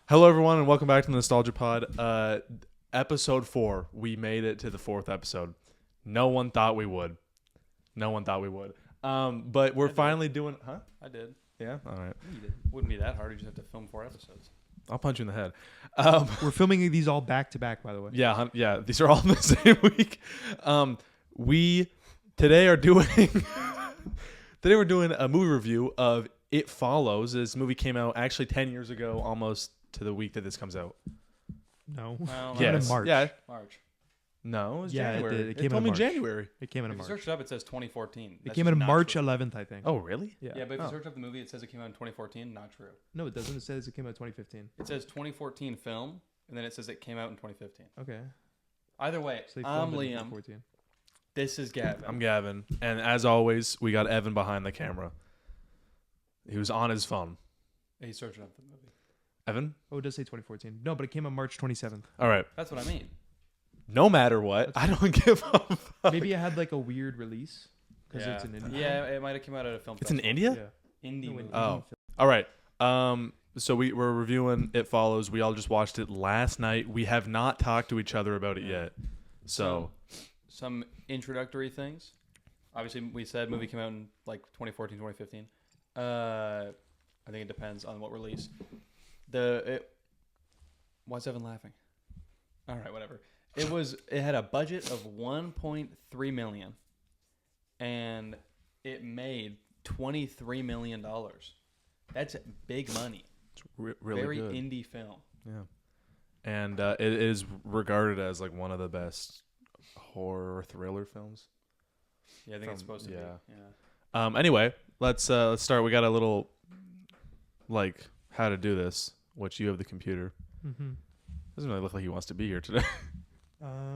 Hello, everyone, and welcome back to the Nostalgia Pod. Episode 4. We made it to the 4th episode. No one thought we would. But we're finally doing... Huh? I did. Yeah? All right. You did. Wouldn't be that hard. You just have to film 4 episodes. I'll punch you in the head. We're filming these all back to back, by the way. Yeah. These are all in the same week. We today are doing... Today we're doing a movie review of It Follows. This movie came out actually 10 years ago, almost to the week that this comes out. No. Well, Yeah. in March. Yeah. March. No, it was Yeah, it January. did. It came told in me March. January. It came in If March. you search it up, it says 2014. It That's came just in not March true. 11th, I think. Oh, really? Yeah. Yeah, but if Oh. you search up the movie, it says it came out in 2014. Not true. No, it doesn't. It says it came out 2015. It says 2014 film, and then it says it came out in 2015. Okay. Either way, So they I'm filmed it in Liam. 2014. This is Gavin. I'm Gavin. And as always, we got Evan behind the camera. He was on his phone. He's searching up the movie. Evan? Oh, it does say 2014. No, but it came out March 27th. All right. That's what I mean. No matter what, I don't give a fuck. Maybe it had like a weird release because Yeah. it's in India. Yeah, it might have come out at a film It's in festival. India? Yeah. Indie No, movie. Oh. All right. So we're reviewing It Follows. We all just watched it last night. We have not talked to each other about it yet. So Some introductory things. Obviously, we said movie came out in like 2014, 2015. I think it depends on what release. Why's Evan laughing? All right, whatever. It had a budget of 1.3 million, and it made $23 million. That's big money. it's really Very good. indie film. Yeah. And it is regarded as like one of the best horror thriller films. Yeah, I think it's supposed to be. Yeah. Anyway, let's start. We got a little like how to do this, which you have the computer. Mm-hmm. Doesn't really look like he wants to be here today. I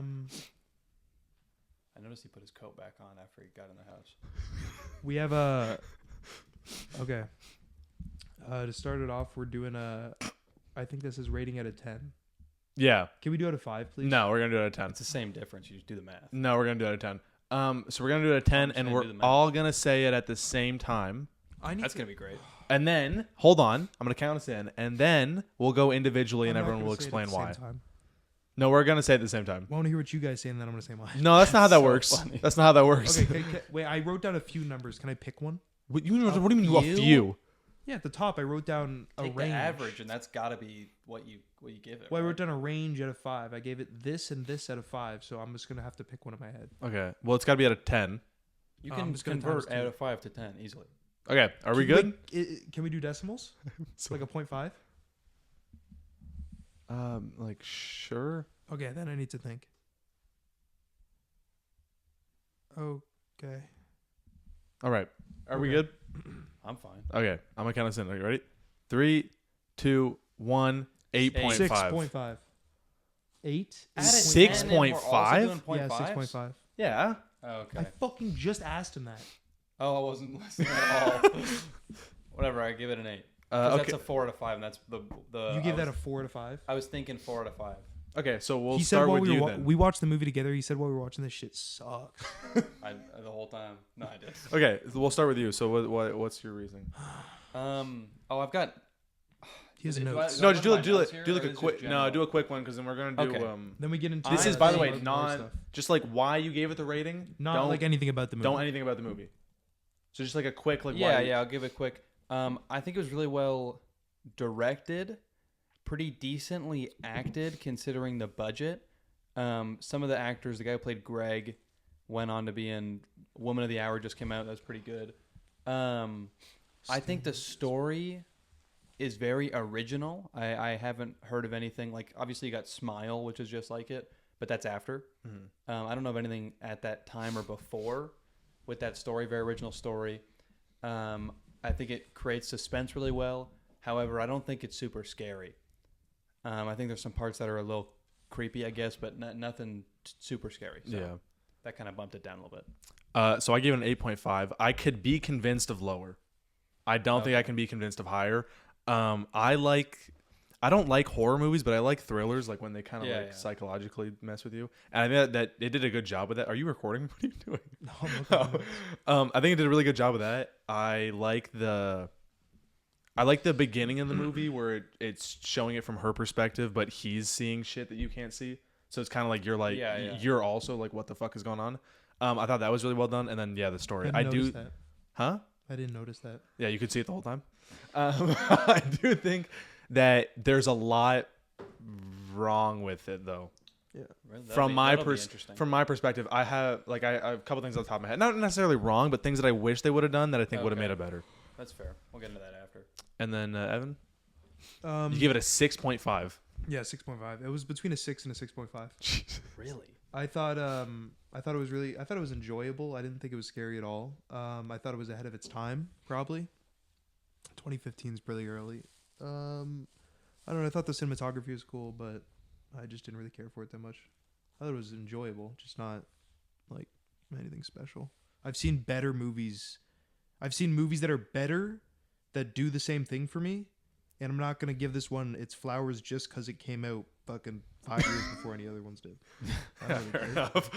noticed he put his coat back on after he got in the house. We have a. Okay. To start it off, we're doing a. I think this is rating out of 10. Yeah. Can we do it out of 5, please? No, we're gonna do it out of 10. It's the same difference. You just do the math. No, we're gonna do it out of 10. So we're gonna do it at 10, just and gonna we're do the math. all gonna say it at the same time. That's gonna be great. And then, hold on, I'm gonna count us in, and then we'll go individually, and everyone will explain why. No, we're gonna say it at the same time. I want to hear what you guys say, and then I'm gonna say mine. No, that's not how that So works. funny. That's not how that works. Okay, wait. I wrote down a few numbers. Can I pick one? What do you mean a few? few? Yeah, at the top I wrote down a Take range. the average, and that's got to be what you give it. Well, I right? wrote down a range out of 5. I gave it this and this out of 5, so I'm just gonna have to pick one in my head. Okay. Well, it's got to be out of 10. You I'm can just gonna convert times two. out of 5 to 10 easily. Okay. Are we good? Can we do decimals? Like a 0.5? Like sure. Okay, then I need to think. Okay. All right. Are we Okay. good? I'm fine. Okay. I'm gonna count us in. Are you ready? 3, 2, 1. 8.5. 6.5. 8? Out of 6.5? 10, and we're also doing Yeah, 0.5s? 6.5. Yeah. Oh, okay. I fucking just asked him that. Oh, I wasn't listening at all. Whatever. I give it an 8. 'Cause Okay. That's a 4 out of 5, and that's the. You gave that a 4 out of 5? I was thinking 4 out of 5. Okay. So we'll He said start while with we you were then. we watched the movie together. He said while we were watching this shit sucks. The whole time. No, I did. Okay. So we'll start with you. So what's your reasoning? Oh, I've got. He has Do I- notes. do I No, just look do at my notes here, like or a is it quick. No, general? do a quick one because then we're gonna do. Okay. Then we get into This I is, by the way, think- non just like why you gave it the rating. not don't, like anything about the movie. don't anything about the movie. So just like a quick like Yeah, why. yeah. I'll give it quick. I think it was really well directed, pretty decently acted considering the budget. Some of the actors, the guy who played Greg, went on to be in Woman of the Hour. Just came out. That's pretty good. I think the story is very original. I haven't heard of anything like. Obviously, you got Smile, which is just like it, but that's after. I don't know of anything at that time or before with that story. Very original story. I think it creates suspense really well. However, I don't think it's super scary. I think there's some parts that are a little creepy, I guess, but nothing super scary. So Yeah. that kind of bumped it down a little bit. So I gave it an 8.5. I could be convinced of lower. I don't think I can be convinced of higher. I don't like horror movies, but I like thrillers, like when they kind of psychologically mess with you. And I think that it did a good job with that. Are you recording? What are you doing? No, I'm looking at it. I think it did a really good job with that. I like the I like the beginning of the movie where it's showing it from her perspective, but he's seeing shit that you can't see. So it's kind of like you're also like, what the fuck is going on? I thought that was really well done, and then the story. I didn't notice that. Huh? I didn't notice that. Yeah, you could see it the whole time. I do think that there's a lot wrong with it though. Yeah. From my perspective, I have a couple things on the top of my head. Not necessarily wrong, but things that I wish they would have done that I think would have made it better. That's fair. We'll get into that after. And then Evan, you give it a 6.5. Yeah, 6.5. It was between a 6 and a 6.5. Really? I thought it was enjoyable. I didn't think it was scary at all. I thought it was ahead of its time, probably. 2015 is pretty early. I don't know. I thought the cinematography was cool, but I just didn't really care for it that much. I thought it was enjoyable, just not like anything special. I've seen better movies. I've seen movies that are better that do the same thing for me, and I'm not gonna give this one its flowers just because it came out fucking 5 years before any other ones did. Fair enough.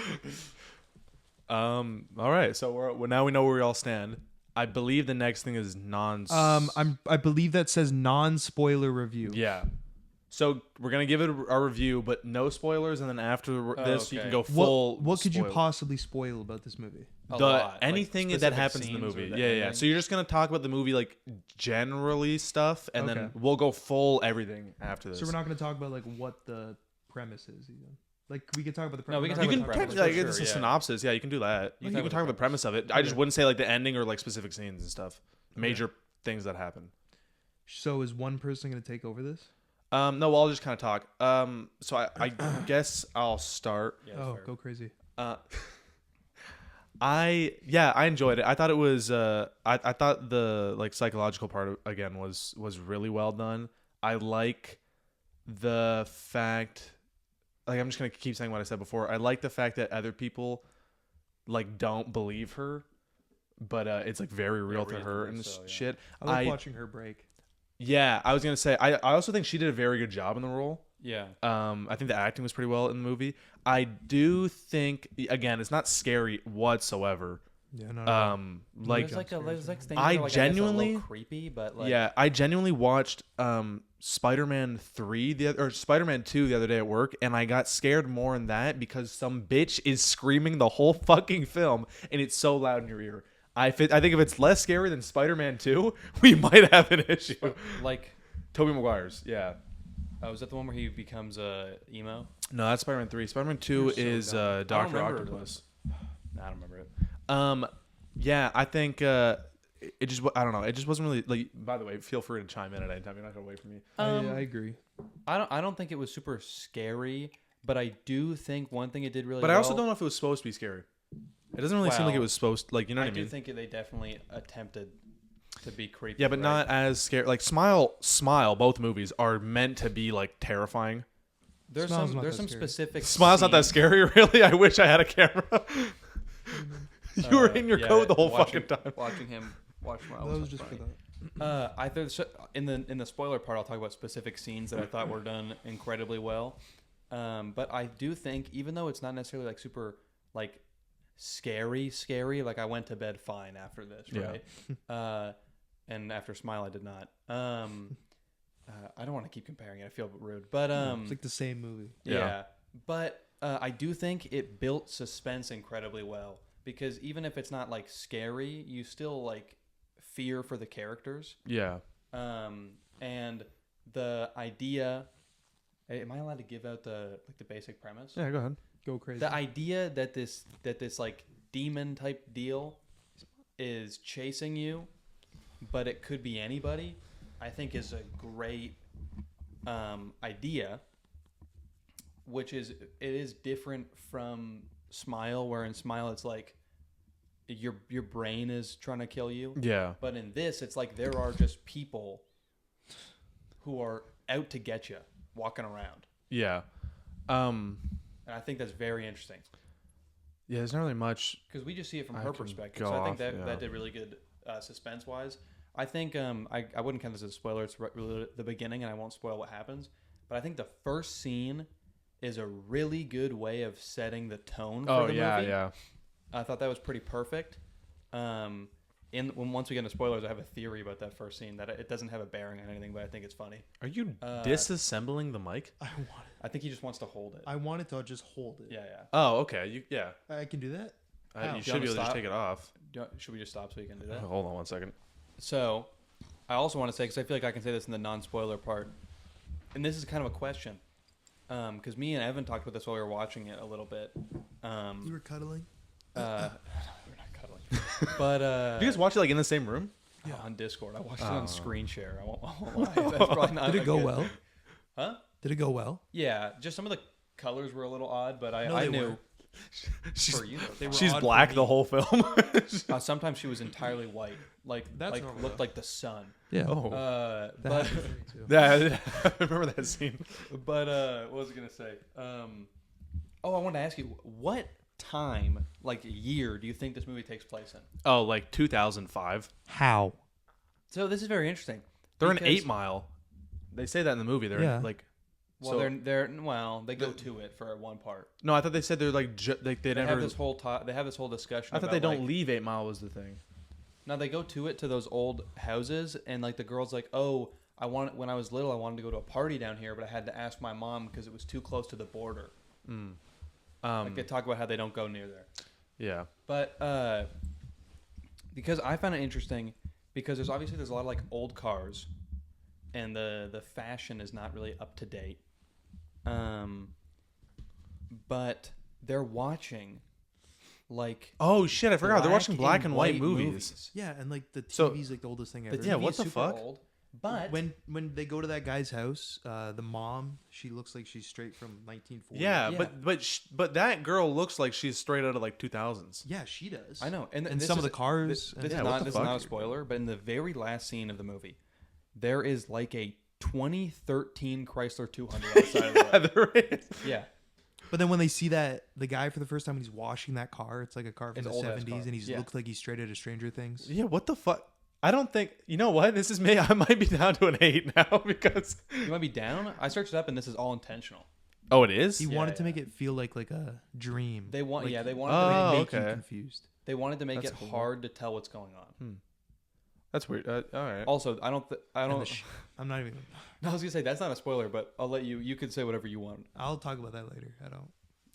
All right, so now we know where we all stand. I believe the next thing is I believe that says non-spoiler review. Yeah. So we're gonna give it our review, but no spoilers, and then after this, you can go full. What could you possibly spoil about this movie? Anything that happens in the movie. Yeah. So you're just gonna talk about the movie, like generally stuff, and then we'll go full everything after this. So we're not gonna talk about like what the premise is, even. Like we can talk about the premise. No, we can You talk can about the premise. technically it's a synopsis. Yeah, you can do that. You can talk about the premise of it. I just wouldn't say like the ending or like specific scenes and stuff. Major things that happen. So is one person gonna take over this? No, I'll just kind of talk. So I guess I'll start. Yeah, go crazy. I enjoyed it. I thought it was I thought the like psychological part again was really well done. I like the fact, like, I'm just gonna keep saying what I said before. I like the fact that other people like don't believe her, but it's like very real to her and shit. I like watching her break. Yeah, I was gonna say I also think she did a very good job in the role. Yeah. I think the acting was pretty well in the movie. I do think, again, it's not scary whatsoever. Yeah, no. Like there's things that I are, like, genuinely I guess a little creepy, but like I genuinely watched Spider-Man 3 Spider-Man 2 the other day at work, and I got scared more in that because some bitch is screaming the whole fucking film, and it's so loud in your ear. I think if it's less scary than Spider-Man 2, we might have an issue. Like Tobey Maguire's, yeah. Oh, is that the one where he becomes emo? No, that's Spider-Man 3. Spider-Man 2 is Dr. Octopus. I don't remember it. Yeah, I think it just, I don't know. It just wasn't really, like, by the way, feel free to chime in at any time. You're not going to wait for me. I agree. I don't think it was super scary, but I do think one thing it did really But well. I also don't know if it was supposed to be scary. It doesn't really seem like it was supposed to, like, you know what I mean? I do think they definitely attempted to be creepy. Yeah, but not as scary. Like, Smile, both movies are meant to be, like, terrifying. There's some specific Smile's not that scary, really? I wish I had a camera. You were in your coat the whole fucking time. Watching him watch Smile That was just funny. for that. I thought in the spoiler part, I'll talk about specific scenes that I thought were done incredibly well. But I do think, even though it's not necessarily like super like scary, like I went to bed fine after this, right? Yeah. And after Smile, I did not. I don't want to keep comparing it. I feel rude, but it's like the same movie. Yeah. But I do think it built suspense incredibly well, because even if it's not like scary, you still like fear for the characters. Yeah. And the idea. Am I allowed to give out the basic premise? Yeah, go ahead. Go crazy. The idea that this like demon type deal is chasing you, but it could be anybody, I think is a great idea. Which is, it is different from Smile, where in Smile it's like your brain is trying to kill you. Yeah. But in this, it's like there are just people who are out to get you, walking around. Yeah. And I think that's very interesting. Yeah, there's not really much, because we just see it from her perspective. So I think that did really good suspense wise. I think I wouldn't count this as a spoiler. It's really the beginning, and I won't spoil what happens. But I think the first scene is a really good way of setting the tone for the movie. Yeah. I thought that was pretty perfect. once we get into spoilers, I have a theory about that first scene that it doesn't have a bearing on anything, but I think it's funny. Are you disassembling the mic? I think he just wants to hold it. I wanted to just hold it. Yeah. Oh, okay. Yeah. I can do that. You should be able to just take it off. Should we just stop so you can do that? Hold on 1 second. So, I also want to say, because I feel like I can say this in the non-spoiler part, and this is kind of a question, because me and Evan talked about this while we were watching it a little bit. You were cuddling? We're not cuddling. But Did you guys watch it like in the same room? yeah, on Discord. I watched it on screen share. I won't lie. That's probably not Did it go good- well? Huh? Did it go well? Yeah, just some of the colors were a little odd, but No, I they knew. weren't. For you, They were She's odd for black me. the whole film. sometimes she was entirely white, That's like normal, looked though. like the sun. Yeah. Oh. That But happened to me too. Yeah, I remember that scene. But what was I gonna say? I wanted to ask you, what time, like year, do you think this movie takes place in? Oh, like 2005. How? So this is very interesting. They're an because- 8 Mile. They say that in the movie. They're Yeah. like. Well, so- they go to it for one part. No, I thought they said they're like they They never. have this whole they have this whole discussion. I thought about, they don't like, leave 8 Mile was the thing. No, they go to those old houses, and like the girl's like, "Oh, when I was little, I wanted to go to a party down here, but I had to ask my mom because it was too close to the border." Like they talk about how they don't go near there. Yeah. But because I found it interesting, because there's a lot of like old cars, and the fashion is not really up to date. But they're watching like Oh shit! I forgot they're watching black and white movies. movies. Yeah, and like the TV's So- like the oldest thing The ever. Yeah, TV what is the super fuck? Old, but when they go to that guy's house, the mom, she looks like she's straight from 1940. Yeah, Yeah. but that girl looks like she's straight out of like 2000s. Yeah, she does. I know, And this some of is- the cars. This, and- this Yeah, is what not the this is not a fuck? spoiler, but in the very last scene of the movie, there is like a 2013 Chrysler 200 outside of the Yeah, road. there is. Yeah, But then when they see the guy for the first time when he's washing that car, it's like a car from It's the an old-ass 70s, car. and he's Yeah. looked like he's straight out of Stranger Things. Yeah, what the fuck? I don't think. You know what? This is me. I might be down to an 8 now because. you might be down. I searched it up, and this is all intentional. Oh, it is. He Yeah, wanted to yeah. make it feel like a dream. They want, Like, they wanted Oh, to make, make you okay. confused. they wanted to make That's it cool. hard to tell what's going on. That's weird. All right. Also, I And don't. the I'm not even. No, I was gonna say that's not a spoiler, but I'll let you. You can say whatever you want. I'll talk about that later. I don't.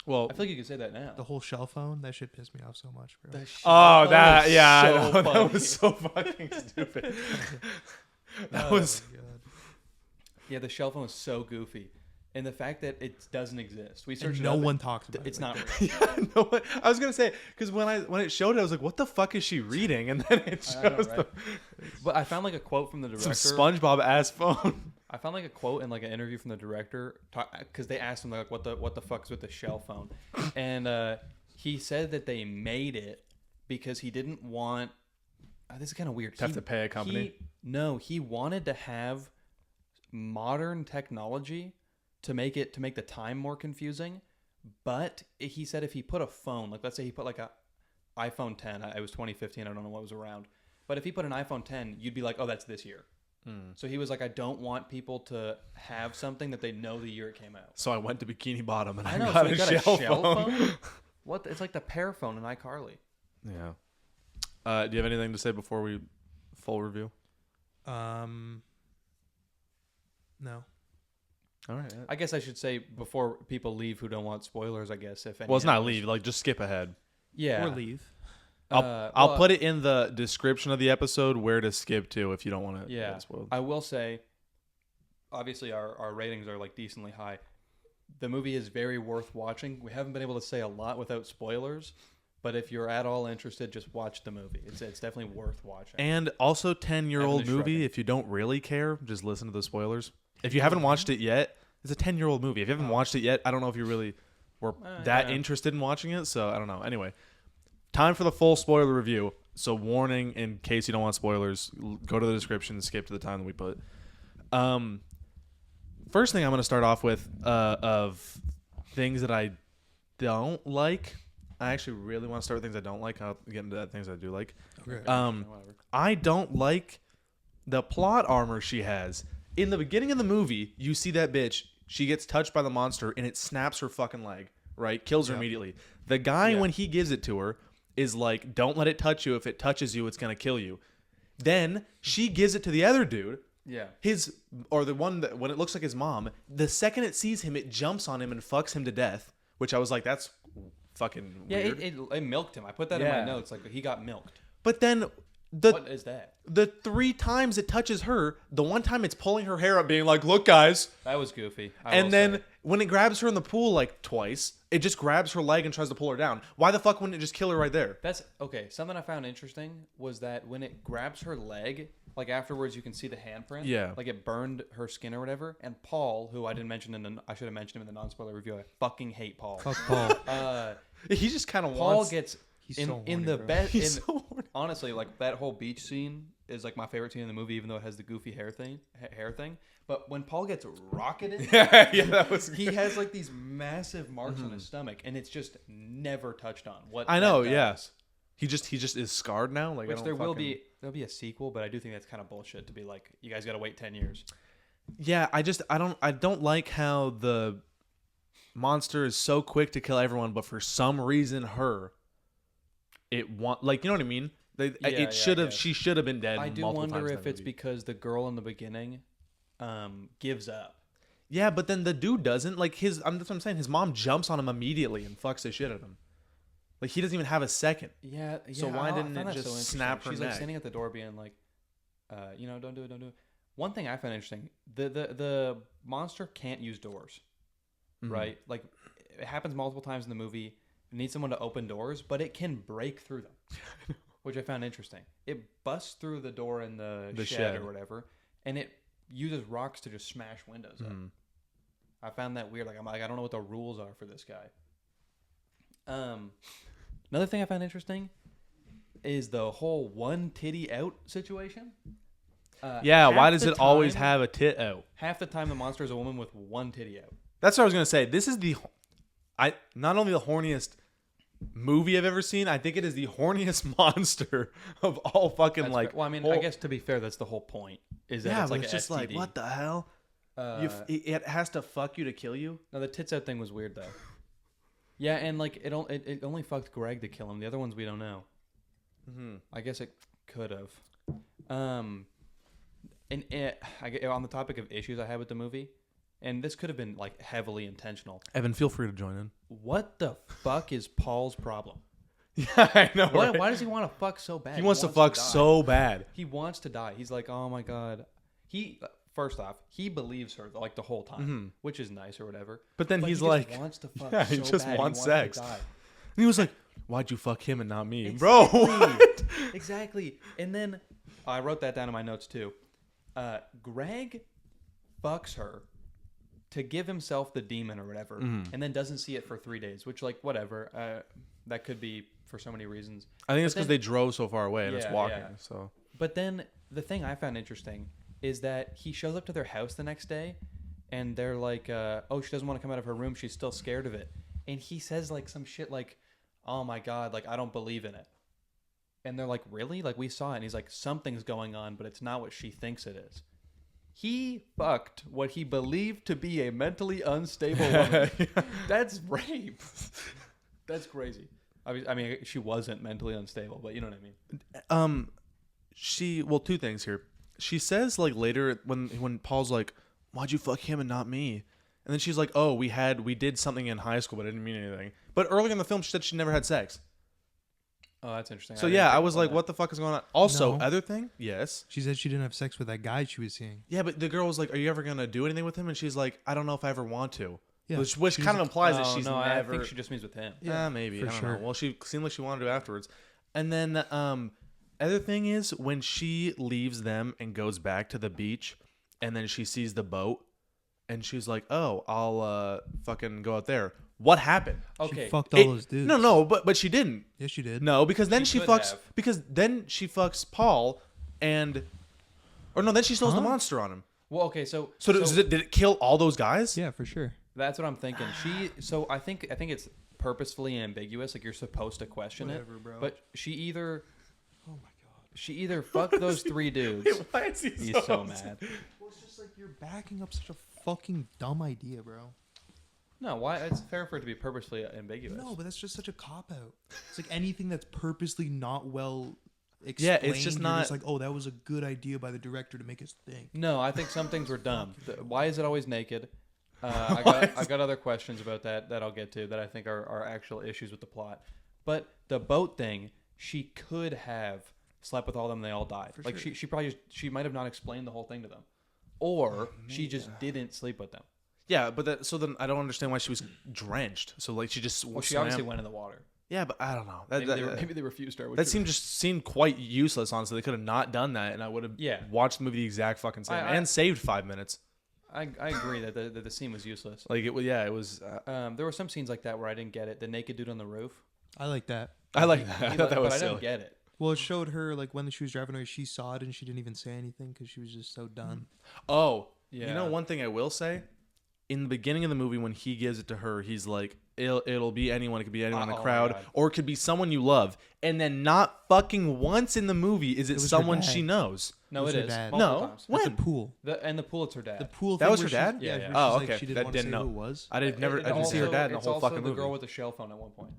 Well. I feel like you can say that now. The whole shell phone, that shit pissed me off so much, bro. Oh, that. Yeah, I so know. That funny. was so fucking stupid. That Oh was. my God. Yeah, the shell phone is so goofy, and the fact that it doesn't exist. We And searched. no it up, one talks about It's it. not real. Yeah, no, I was gonna say because when it showed it, I was like, "What the fuck is she reading?" And then it I know, shows right? But I found like a quote from the director. some SpongeBob ass phone. I found like a quote in like an interview from the director because they asked him like what the fuck is with the shell phone, and he said that they made it because he didn't want. This is kind of weird. Have to pay a company? He wanted to have modern technology to make the time more confusing. But he said if he put a phone, like let's say he put like a iPhone 10, it was 2015, I don't know what was around, but if he put an iPhone 10, you'd be like, oh, that's this year. So he was like, I don't want people to have something that they know the year it came out. So I went to Bikini Bottom and I, I know, got, so he a, got shell a shell phone. phone. What? It's like the pear phone in iCarly. Yeah. Do you have anything to say before we full review? No. All right. I guess I should say before people leave who don't want spoilers. I guess if any Well, it's not of us- leave. Like, just skip ahead. Yeah. Or leave. I'll put it in the description of the episode where to skip to if you don't want to Yeah. get spoiled. I will say, obviously our ratings are like decently high. The movie is very worth watching. We haven't been able to say a lot without spoilers, but if you're at all interested, just watch the movie. It's definitely worth watching. And also, 10-year-old Evan is movie. shrugging. If you don't really care, just listen to the spoilers. If you haven't watched it yet, it's a 10-year-old movie. If you haven't watched it yet, I don't know if you really were that yeah. interested in watching it. So I don't know. Anyway, time for the full spoiler review. So warning, in case you don't want spoilers, go to the description and skip to the time that we put. First thing I'm going to start off with of things that I don't like. I actually really want to start with things I don't like. I'll get into that things I do like. Okay. Whatever. I don't like the plot armor she has. In the beginning of the movie, you see that bitch. She gets touched by the monster and it snaps her fucking leg, right? Kills her Yeah. immediately. The guy, Yeah. when he gives it to her, is like, don't let it touch you. If it touches you, it's gonna kill you. Then she gives it to the other dude. Yeah. The one that when it looks like his mom. The second it sees him, it jumps on him and fucks him to death. Which I was like, that's fucking weird. It milked him. I put that in my notes. Like, he got milked. But then What is that? the 3 times it touches her, the one time it's pulling her hair up, being like, "Look, guys," That was goofy. and then when it grabs her in the pool like twice, it just grabs her leg and tries to pull her down. Why the fuck wouldn't it just kill her right there? That's okay. Something I found interesting was that when it grabs her leg, like afterwards you can see the handprint. Yeah. Like it burned her skin or whatever. And Paul, who I didn't mention I should have mentioned him in the non-spoiler review. I fucking hate Paul. Fuck Paul. He just kind of Paul wants. gets He's in so in horny, the bro. best. He's so horny. Honestly, like that whole beach scene is like my favorite scene in the movie, even though it has the goofy hair thing. But when Paul gets rocketed, yeah, that was. he has like these massive marks on his stomach, and it's just never touched on. What I know. that Yes. does. He just is scarred now. Like, Which I don't there'll fucking- be a sequel, but I do think that's kind of bullshit to be like, you guys got to wait 10 years. Yeah, I don't like how the monster is so quick to kill everyone, but for some reason you know what I mean? She should have been dead. I do multiple wonder times in if that it's movie. because the girl in the beginning gives up. Yeah, but then the dude doesn't. Like that's what I'm saying. His mom jumps on him immediately and fucks the shit out of him. Like he doesn't even have a second. Yeah. So why didn't it just snap her She's neck? like standing at the door being like, don't do it. One thing I found interesting, the monster can't use doors, right? Like it happens multiple times in the movie. It needs someone to open doors, but it can break through them, which I found interesting. It busts through the door in the shed or whatever, and it uses rocks to just smash windows up. I found that weird. Like I don't know what the rules are for this guy. Another thing I found interesting is the whole one titty out situation. Yeah, why Half does the it always time- have a tit out? Half the time, the monster is a woman with one titty out. That's what I was gonna say. This is not only the horniest movie I've ever seen. I think it is the horniest monster of all fucking That's like. fair. Well, I mean, whole- I guess to be fair, that's the whole point. Is that yeah, it's but like it's a just like STD. what the hell? It has to fuck you to kill you. No, the tits out thing was weird though. Yeah, and like it only fucked Greg to kill him. The other ones we don't know. I guess it could have. On the topic of issues I had with the movie, and this could have been like heavily intentional. Evan, feel free to join in. What the fuck is Paul's problem? Yeah, I know. Why, right? why does he want to fuck so bad? He wants to fuck die. so bad. He wants to die. He's like, oh my god. First off, he believes her like the whole time, which is nice or whatever. But then But he's he just like, wants to fuck. yeah, so he just bad. wants to sex. die. And he was like, "Why'd you fuck him and not me, Exactly. bro?" What? Exactly. And then I wrote that down in my notes too. Greg fucks her to give himself the demon or whatever, and then doesn't see it for 3 days. Which, like, whatever. That could be for so many reasons. I think it's But because they drove so far away and it's Yeah, walking. yeah. So But then the thing I found interesting is that he shows up to their house the next day, and they're like, "Oh, she doesn't want to come out of her room. She's still scared of it." And he says like some shit like, "Oh my god, like I don't believe in it." And they're like, "Really? Like we saw it." And he's like, "Something's going on, but it's not what she thinks it is." He fucked what he believed to be a mentally unstable woman. That's rape. That's crazy. I mean, she wasn't mentally unstable, but you know what I mean. two things here. She says like later when Paul's like, "Why'd you fuck him and not me?" And then she's like, "Oh, we did something in high school, but it didn't mean anything." But earlier in the film, she said she never had sex. Oh, that's interesting. So yeah, I was like, "What the fuck is going on?" Also, No. other thing, yes, She said she didn't have sex with that guy she was seeing. yeah, but the girl was like, "Are you ever gonna do anything with him?" And she's like, "I don't know if I ever want to." Yeah. Which She's kind of like, implies that Oh, she's no, never. I think she just means with him. Yeah, maybe. for I don't sure. know. Well, she seemed like she wanted to afterwards. And then other thing is when she leaves them and goes back to the beach, and then she sees the boat, and she's like, "Oh, I'll fucking go out there." What happened? Okay. She fucked all those dudes. No, but she didn't. Yes, she did. No, because then She she could fucks. have. Because then she fucks Paul, then she throws the Huh? monster on him. Well, okay, so Did it kill all those guys? Yeah, for sure. that's what I'm thinking. I think it's purposefully ambiguous. Like you're supposed to question Whatever, it, bro. but she either Oh my god. she either fucked those three dudes. Why is he He's so mad. Well, it's just like you're backing up such a fucking dumb idea, bro. No, why? It's fair for it to be purposefully ambiguous. No, but that's just such a cop out. It's like anything that's purposely not well Yeah, explained. it's just you're not- like, oh, that was a good idea by the director to make us think. No, I think some things were dumb. Why is it always naked? Why I've got other questions about that I'll get to that I think are actual issues with the plot. But the boat thing, she could have slept with all of them and they all died. For Like sure. she might have not explained the whole thing to them. Or she just didn't sleep with them. Yeah, but so then I don't understand why she was drenched. So like she just Well, she swam. obviously went in the water. Yeah, but I don't know. Maybe they refused her. which That is- seemed quite useless. Honestly, they could have not done that, and I would have Yeah. watched the movie the exact fucking same I- and saved 5 minutes. I agree that the scene was useless. Like it was. Yeah, it was. There were some scenes like that where I didn't get it. The naked dude on the roof. I like that. I like that. I thought that was but I silly. don't get it. Well, it showed her like when she was driving away, she saw it and she didn't even say anything because she was just so done. Oh, Yeah. you know one thing I will say. In the beginning of the movie, when he gives it to her, he's like, "It'll be anyone. It could be anyone in the Oh my crowd, God. or it could be someone you love." And then not fucking once in the movie is it was her someone dad. she knows. No, It was it her is. dad. Multiple No. times. When? At the pool. And the pool, it's her dad. The pool. That thing was where her dad? She, Yeah, yeah. yeah. Where Oh, she's okay. Like, she didn't That want to didn't say know. who it was. I didn't see her dad in the whole fucking the movie. girl with the shell phone at one point.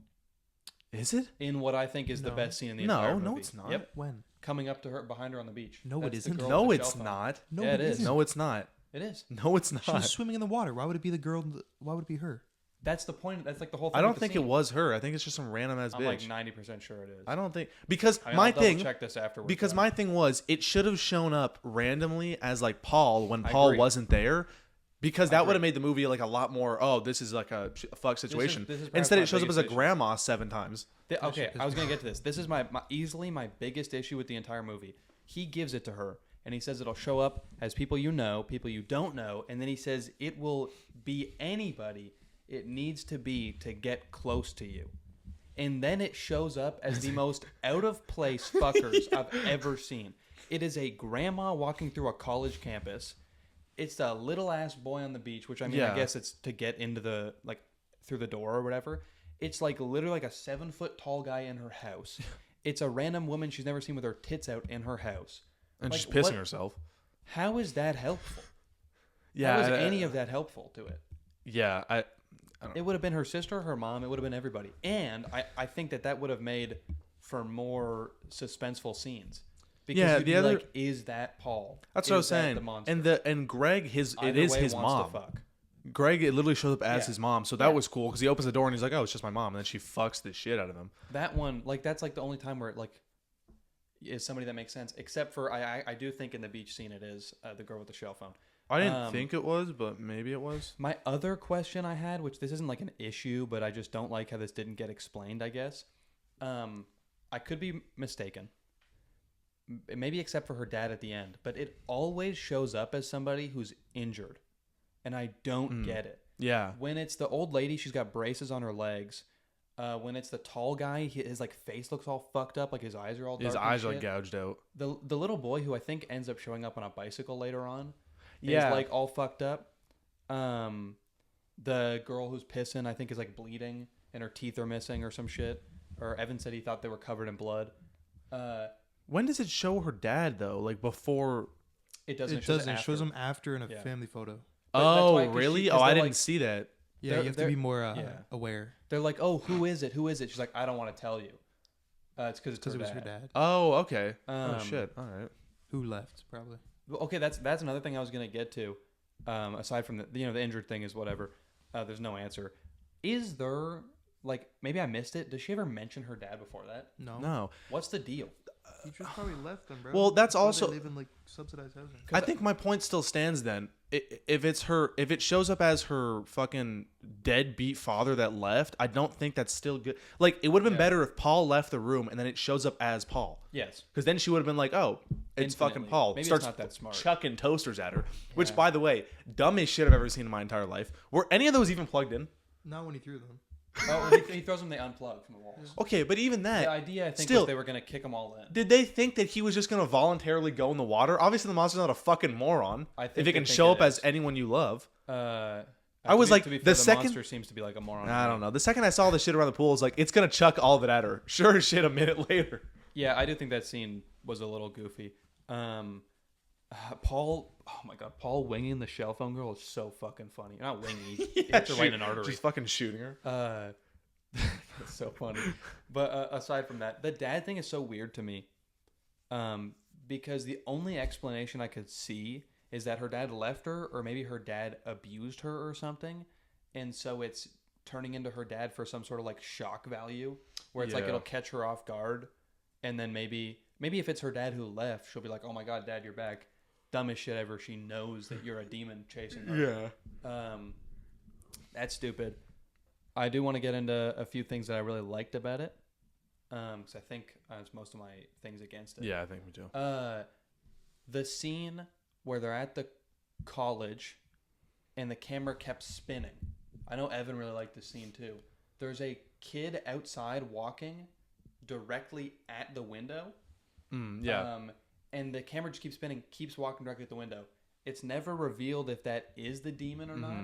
Is it? In what I think is the No. best scene in the No, entire no, movie. it's not. Yep. When? Coming up to her, behind her on the beach. No, it That's the isn't. girl No, with the it's shell phone. not. No, Yeah, it is. isn't. No, it's not. It is. No, it's She not. was swimming in the water. Why would it be the girl? Why would it be her? That's the point. That's like the whole thing. I don't with the think it scene. was her. I think it's just some random ass I'm bitch. like 90% sure it is. I don't think because I mean, my I'll double thing check this afterwards. because though. my thing was it should have shown up randomly as like Paul when I Paul agree. wasn't there. Because I that would agree. have made the movie like a lot more. Oh, this is like a fuck situation. this is Instead, perhaps my it shows up as biggest a issue. grandma 7 times. Okay, I was gonna get to this. This is my easily my biggest issue with the entire movie. He gives it to her, and he says it'll show up as people you know, people you don't know, and then he says it will be anybody it needs to be to get close to you. And then it shows up as the most out of place fuckers I've ever seen. It is a grandma walking through a college campus. It's a little ass boy on the beach, which I mean, Yeah. I guess it's to get into the like through the door or whatever. It's like literally like a 7-foot tall guy in her house. It's a random woman she's never seen with her tits out in her house. And Like, she's pissing what- herself. How is that helpful? Yeah. How is any of that helpful to it? Yeah. It would have been her sister, her mom. It would have been everybody. And I think that would have made for more suspenseful scenes. Because Yeah, you'd the be other- like, is that Paul? That's what I was Is that saying. The monster? And Greg, it Either is way his wants to mom. fuck. Greg, it literally shows up as Yeah. his mom, so that Yeah. was cool because he opens the door and he's like, "Oh, it's just my mom," and then she fucks the shit out of him. That one, like, that's like the only time where it like is somebody that makes sense. Except for I do think in the beach scene it is the girl with the shell phone. I didn't think it was, but maybe it was. My other question I had, which this isn't like an issue, but I just don't like how this didn't get explained, I guess. I could be mistaken. Maybe except for her dad at the end. But it always shows up as somebody who's injured. And I don't get it. Yeah. When it's the old lady, she's got braces on her legs. When it's the tall guy, his like face looks all fucked up, like his eyes are all dark. His and eyes are shit. like gouged out. The little boy who I think ends up showing up on a bicycle later on, Yeah. is like all fucked up. The girl who's pissing, I think, is like bleeding and her teeth are missing or some shit. Or Evan said he thought they were covered in blood. When does it show her dad though? Like before? It doesn't. It shows doesn't. It after. shows him after in a Yeah. family photo. But that's Oh, why, 'cause really? she- Oh, 'cause I they're didn't like- see that. Yeah, They're- you have to they're- be more yeah. aware. They're like, oh, who is it? Who is it? She's like, I don't want to tell you. It's because Because it was her dad. Oh, okay. Oh Um, shit. All right. Who left? Probably. Well, okay, that's another thing I was gonna get to. Aside from the the injured thing is whatever. There's no answer. Is there like maybe I missed it? Does she ever mention her dad before that? No. No. What's the deal? You just probably left them, bro. Well, that's why they also- live in like subsidized housing. I think my point still stands then. If it's her, if it shows up as her fucking deadbeat father that left, I don't think that's still good. Like, it would have been Yeah. better if Paul left the room and then it shows up as Paul. Yes. Because then she would have been like, oh, it's fucking Infinitely. Paul. Maybe it's Starts not that smart. chucking toasters at her. Which, Yeah. by the way, dumbest shit I've ever seen in my entire life. Were any of those even plugged in? Not when he threw them. Oh, he throws them. They unplug from the walls. Okay, but even that. The idea, I think, still- was they were gonna kick them all in. Did they think that he was just going to voluntarily go in the water? Obviously, the monster's not a fucking moron. I think if they it can think show it up as is. anyone you love. I was like, to be the fair, second- monster seems to be like a moron. I don't know. The second I saw the shit around the pool, I was like, it's going to chuck all of it at her. Sure as shit a minute later. Yeah, I do think that scene was a little goofy. Paul, oh my god, Paul winging the shell phone girl is so fucking funny. Not winging, he Yeah, hits her right in an artery. Just fucking shooting her. That's so funny. But aside from that, the dad thing is so weird to me. Because the only explanation I could see is that her dad left her, or maybe her dad abused her or something, and so it's turning into her dad for some sort of like shock value, where it's like Yeah. it'll catch her off guard, and then maybe if it's her dad who left, she'll be like, "Oh my god, Dad, you're back." Dumbest shit ever. She knows that you're a demon chasing her. Yeah. That's stupid. I do want to get into a few things that I really liked about it, because I think it's most of my things against it. Yeah, I think me too. The scene where they're at the college and the camera kept spinning. I know Evan really liked this scene too. There's a kid outside walking directly at the window. Yeah. And the camera just keeps spinning, keeps walking directly at the window. It's never revealed if that is the demon or not.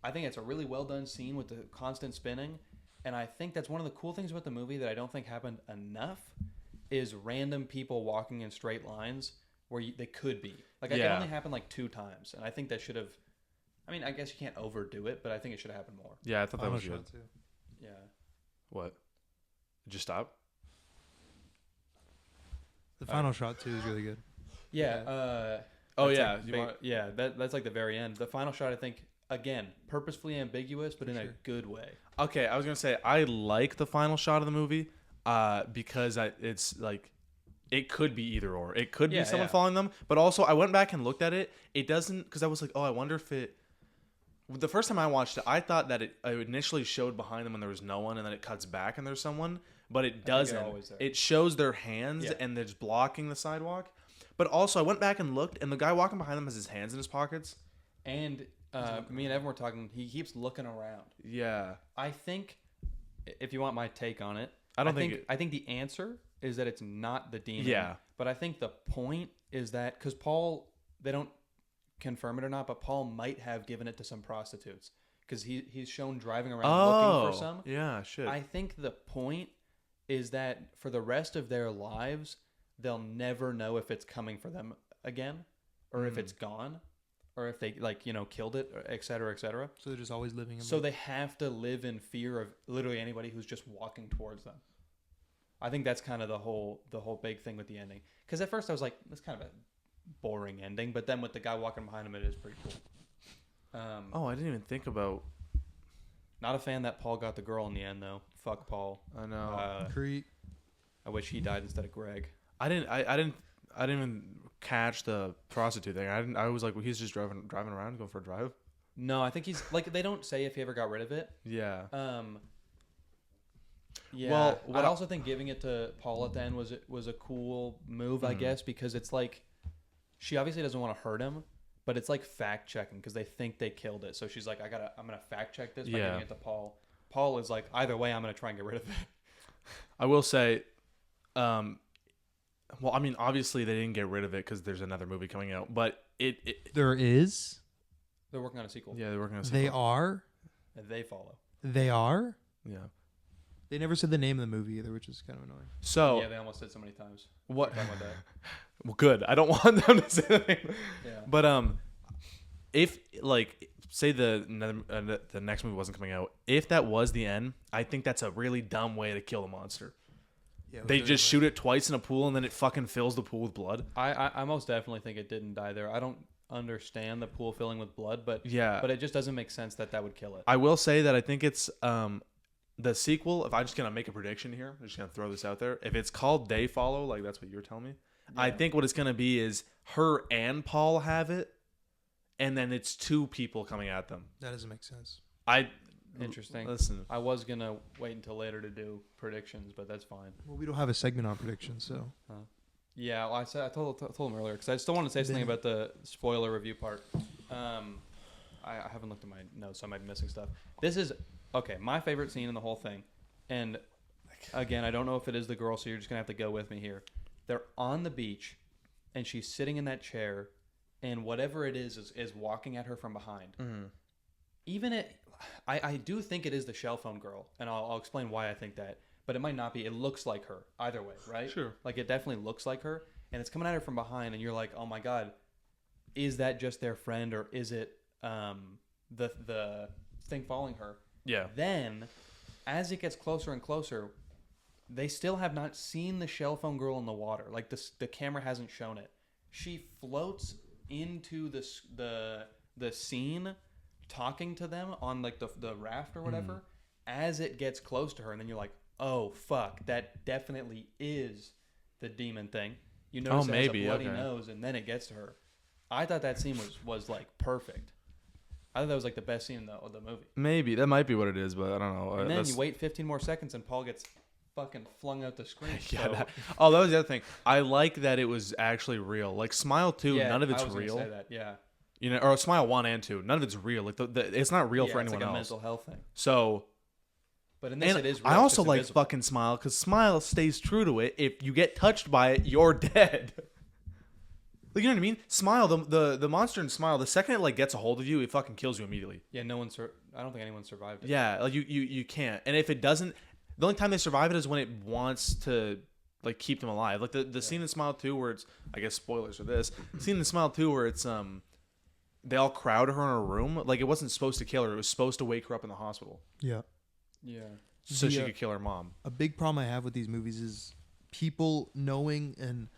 I think it's a really well done scene with the constant spinning. And I think that's one of the cool things about the movie that I don't think happened enough is random people walking in straight lines where they could be. Like, it only happened like 2 times. And I think that should have... I mean, I guess you can't overdo it, but I think it should have happened more. Yeah, I thought that was good. Too. Yeah. What? Did you stop? The final shot too is really good. Yeah. Oh, that's yeah. Like, that's like the very end. The final shot, I think, again, purposefully ambiguous, but in a good way. Okay, I was going to say, I like the final shot of the movie because it's like, it could be either or. It could be someone following them, but also I went back and looked at it. It doesn't, because I was like, oh, I wonder if it... The first time I watched it, I thought that it initially showed behind them when there was no one, and then it cuts back and there's someone, but it doesn't. It shows their hands, and they're just blocking the sidewalk. But also, I went back and looked, and the guy walking behind them has his hands in his pockets. And me and Evan were talking, he keeps looking around. Yeah. I think, if you want my take on it, I think the answer is that it's not the demon. Yeah. But I think the point is that, because Paul, they don't confirm it or not, but Paul might have given it to some prostitutes. Because he's shown driving around looking for some. Yeah, shit. I think the point is that for the rest of their lives, they'll never know if it's coming for them again, or if it's gone, or if they killed it, et cetera, et cetera. So they're just always living in... So they have to live in fear of literally anybody who's just walking towards them. I think that's kind of the whole big thing with the ending. Because at first I was like, that's kind of a boring ending, but then with the guy walking behind him, it is pretty cool. I didn't even think about... Not a fan that Paul got the girl in the end, though. Fuck Paul. I know. Creep. I wish he died instead of Greg. I didn't even catch the prostitute thing. I was like, well, he's just driving around, going for a drive. No, I think he's like, they don't say if he ever got rid of it. Yeah. Yeah. Well, I also think giving it to Paul at the end was a cool move, I guess, because it's like she obviously doesn't want to hurt him, but it's like fact checking because they think they killed it. So she's like, I'm gonna fact check this by giving it to Paul. Paul is like, either way, I'm gonna try and get rid of it. I will say, well, I mean, obviously they didn't get rid of it because there's another movie coming out, but There is? They're working on a sequel. Yeah, they're working on a sequel. They are? They follow. They are? Yeah. They never said the name of the movie either, which is kind of annoying. So Yeah, they almost did so many times. what? We're talking about that. Well, good. I don't want them to say the name. Yeah. But if like say the next movie wasn't coming out, if that was the end, I think that's a really dumb way to kill the monster. Yeah, They just shoot it twice in a pool and then it fucking fills the pool with blood. I most definitely think it didn't die there. I don't understand the pool filling with blood, but Yeah. but it just doesn't make sense that would kill it. I will say that I think it's the sequel. If I'm just gonna make a prediction here, I'm just gonna throw this out there. If it's called They Follow, like that's what you were telling me, I think what it's gonna be is her and Paul have it, and then it's 2 people coming at them. That doesn't make sense. Interesting. Listen, I was gonna wait until later to do predictions, but that's fine. Well, we don't have a segment on predictions, so... Yeah, well, I told him earlier because I still want to say something about the spoiler review part. I haven't looked at my notes, so I might be missing stuff. This is okay. My favorite scene in the whole thing, and again, I don't know if it is the girl, so you're just gonna have to go with me here. They're on the beach, and she's sitting in that chair, and whatever it is walking at her from behind. Mm-hmm. Even I do think it is the shell phone girl, and I'll explain why I think that. But it might not be. It looks like her either way, right? Sure. Like it definitely looks like her, and it's coming at her from behind, and you're like, oh my god, is that just their friend or is it the thing following her? Yeah. Then, as it gets closer and closer, they still have not seen the shell phone girl in the water. Like the camera hasn't shown it. She floats into the scene, talking to them on like the raft or whatever. As it gets close to her, and then you're like, oh fuck, that definitely is the demon thing. You notice it has a bloody nose, and then it gets to her. I thought that scene was like perfect. I thought that was like the best scene of the movie. Maybe that might be what it is, but I don't know. And then you wait 15 more seconds, and Paul gets fucking flung out the screen. Yeah. So, That was the other thing. I like that it was actually real. Like Smile 2, yeah, none of it's I was gonna real. say that, yeah. You know, or Smile 1 and 2, none of it's real. Like it's not real for it's anyone like a else. mental health thing. So. But in this, And it is real. I also it's like invisible. fucking Smile because Smile stays true to it. If you get touched by it, you're dead. Like, you know what I mean? Smile, the monster in Smile, the second it like gets a hold of you, it fucking kills you immediately. Yeah, I don't think anyone survived it. Yeah, like you can't. And if it doesn't, the only time they survive it is when it wants to like keep them alive. Like the scene in Smile 2 where it's, I guess spoilers for this, scene in Smile 2 where it's they all crowd her in a room. Like it wasn't supposed to kill her. It was supposed to wake her up in the hospital. Yeah. Yeah. So she could kill her mom. A big problem I have with these movies is people knowing an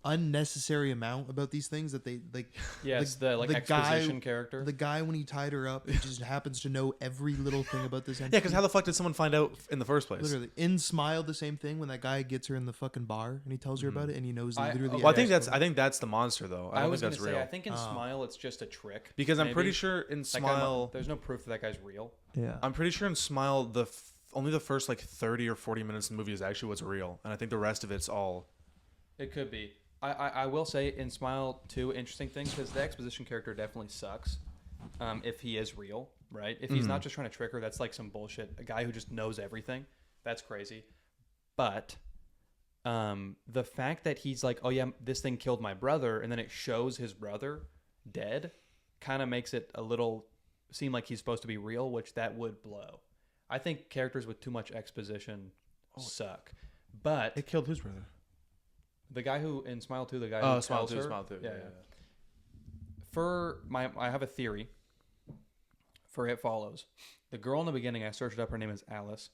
unnecessary amount about these things that they like. Yes, the exposition character. The guy, when he tied her up, he just happens to know every little thing about this entity. Yeah, because how the fuck did someone find out in the first place? Literally, in Smile, the same thing when that guy gets her in the fucking bar and he tells her about it and he knows literally. Well, I think that's the monster though. I don't think that's real. I think in Smile it's just a trick. Because I'm pretty sure in Smile there's no proof that guy's real. Yeah. I'm pretty sure in Smile only the first like 30 or 40 minutes in the movie is actually what's real, and I think the rest of it's all. It could be. I will say in Smile 2, interesting thing, because the exposition character definitely sucks. If he is real, right? If he's not just trying to trick her, that's like some bullshit. A guy who just knows everything, that's crazy. But the fact that he's like, oh yeah, this thing killed my brother, and then it shows his brother dead, kind of makes it a little seem like he's supposed to be real, which that would blow. I think characters with too much exposition suck. But It killed whose brother? the guy who in Smile 2, the guy Oh, who Smile tells 2, her, Smile 2. Yeah. I have a theory for It Follows. The girl in the beginning, I searched up, her name is Alice.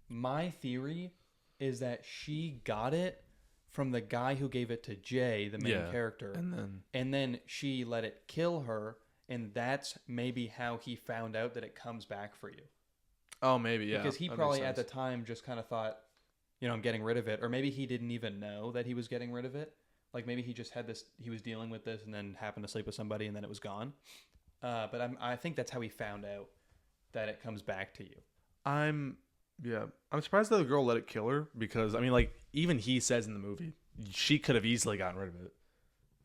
My theory is that she got it from the guy who gave it to Jay, the main character, and then she let it kill her, and that's maybe how he found out that it comes back for you. Oh, maybe, yeah. Because he probably at the time just kind of thought, I'm getting rid of it. Or maybe he didn't even know that he was getting rid of it. Like maybe he just had this, he was dealing with this and then happened to sleep with somebody and then it was gone. But I think that's how he found out that it comes back to you. I'm surprised that the girl let it kill her because, I mean, like, even he says in the movie, she could have easily gotten rid of it.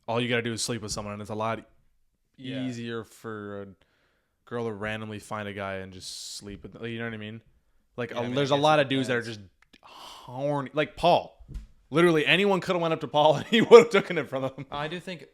All you got to do is sleep with someone, and it's a lot easier for a girl to randomly find a guy and just sleep with. You know what I mean? Like, there's a lot of dudes that are just horny. Like Paul. Literally, anyone could have went up to Paul and he would have taken it from them. I do think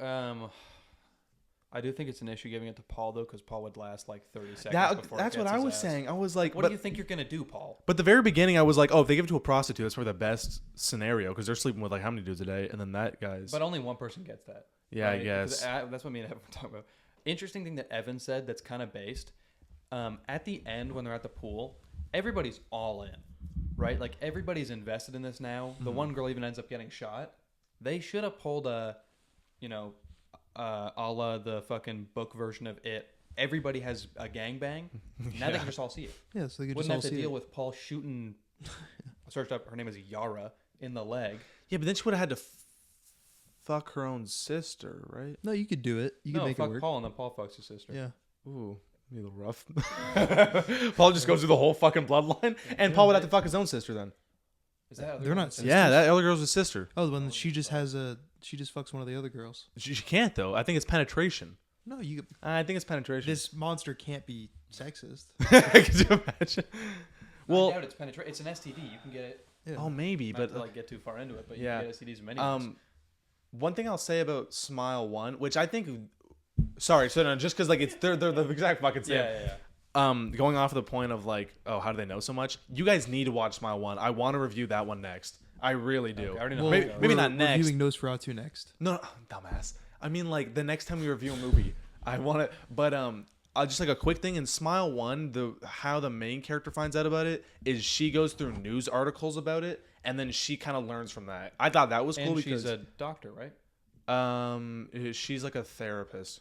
it's an issue giving it to Paul, though, because Paul would last like 30 seconds before that's it what gets I his was ass. saying. I was like, what do you think you're going to do, Paul? But the very beginning, I was like, oh, if they give it to a prostitute, that's probably the best scenario because they're sleeping with like how many dudes a day? And then that guy's. But only one person gets that. Yeah, right? I guess. That's what me and Evan were talking about. Interesting thing that Evan said that's kind of based. At the end, when they're at the pool, everybody's all in, right? Like, everybody's invested in this now. The one girl even ends up getting shot. They should have pulled a la the fucking book version of it. Everybody has a gangbang. Now they can just all see it. Yeah, so they could Wouldn't just have all to see deal it. with Paul shooting. I searched up. Her name is Yara in the leg. Yeah, but then she would have had to fuck her own sister, right? No, you could do it. You could make it fuck work. Paul and then Paul fucks his sister. Yeah. Ooh, a little rough. Paul just goes through the whole fucking bloodline, and Paul would have to fuck his own sister then. Is that They're not sisters? Yeah, that other girl's his sister. Oh, the one that she just fucks one of the other girls. She can't though. I think it's penetration. No, I think it's penetration. this monster can't be sexist. Could you imagine? Well, I doubt it's penetration. It's an STD. You can get it. Yeah. Oh, maybe, Not but to like get too far into it, but you yeah. can get STDs in many ways. One thing I'll say about Smile 1, which I think, sorry, so no, just because like they're the exact fucking same. Yeah. Going off of the point of like, oh, how do they know so much? You guys need to watch Smile 1. I want to review that one next. I really do. Okay, I already know. Well, how it goes. maybe we're not next. reviewing Nosferatu next. No, dumbass. I mean, like the next time we review a movie, I want to. But just like a quick thing in Smile 1, how the main character finds out about it is she goes through news articles about it, and then she kind of learns from that. I thought that was cool And because she's a doctor, right? she's like a therapist.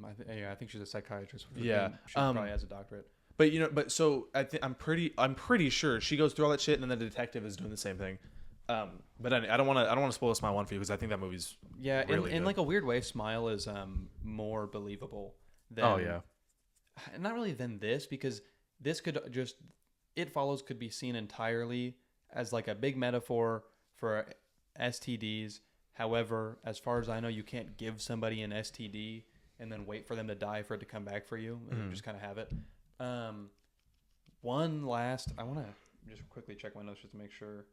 I think she's a psychiatrist. Yeah. She probably has a doctorate. But so I'm pretty sure she goes through all that shit, and then the detective is doing the same thing. But I don't want to spoil Smile 1 for you because I think that movie's really in good. like a weird way, Smile is more believable than not really than this, because this could just It Follows could be seen entirely as like a big metaphor for STDs. However, as far as I know, you can't give somebody an STD and then wait for them to die for it to come back for you. And you just kind of have it. One last, I want to just quickly check my notes just to make sure.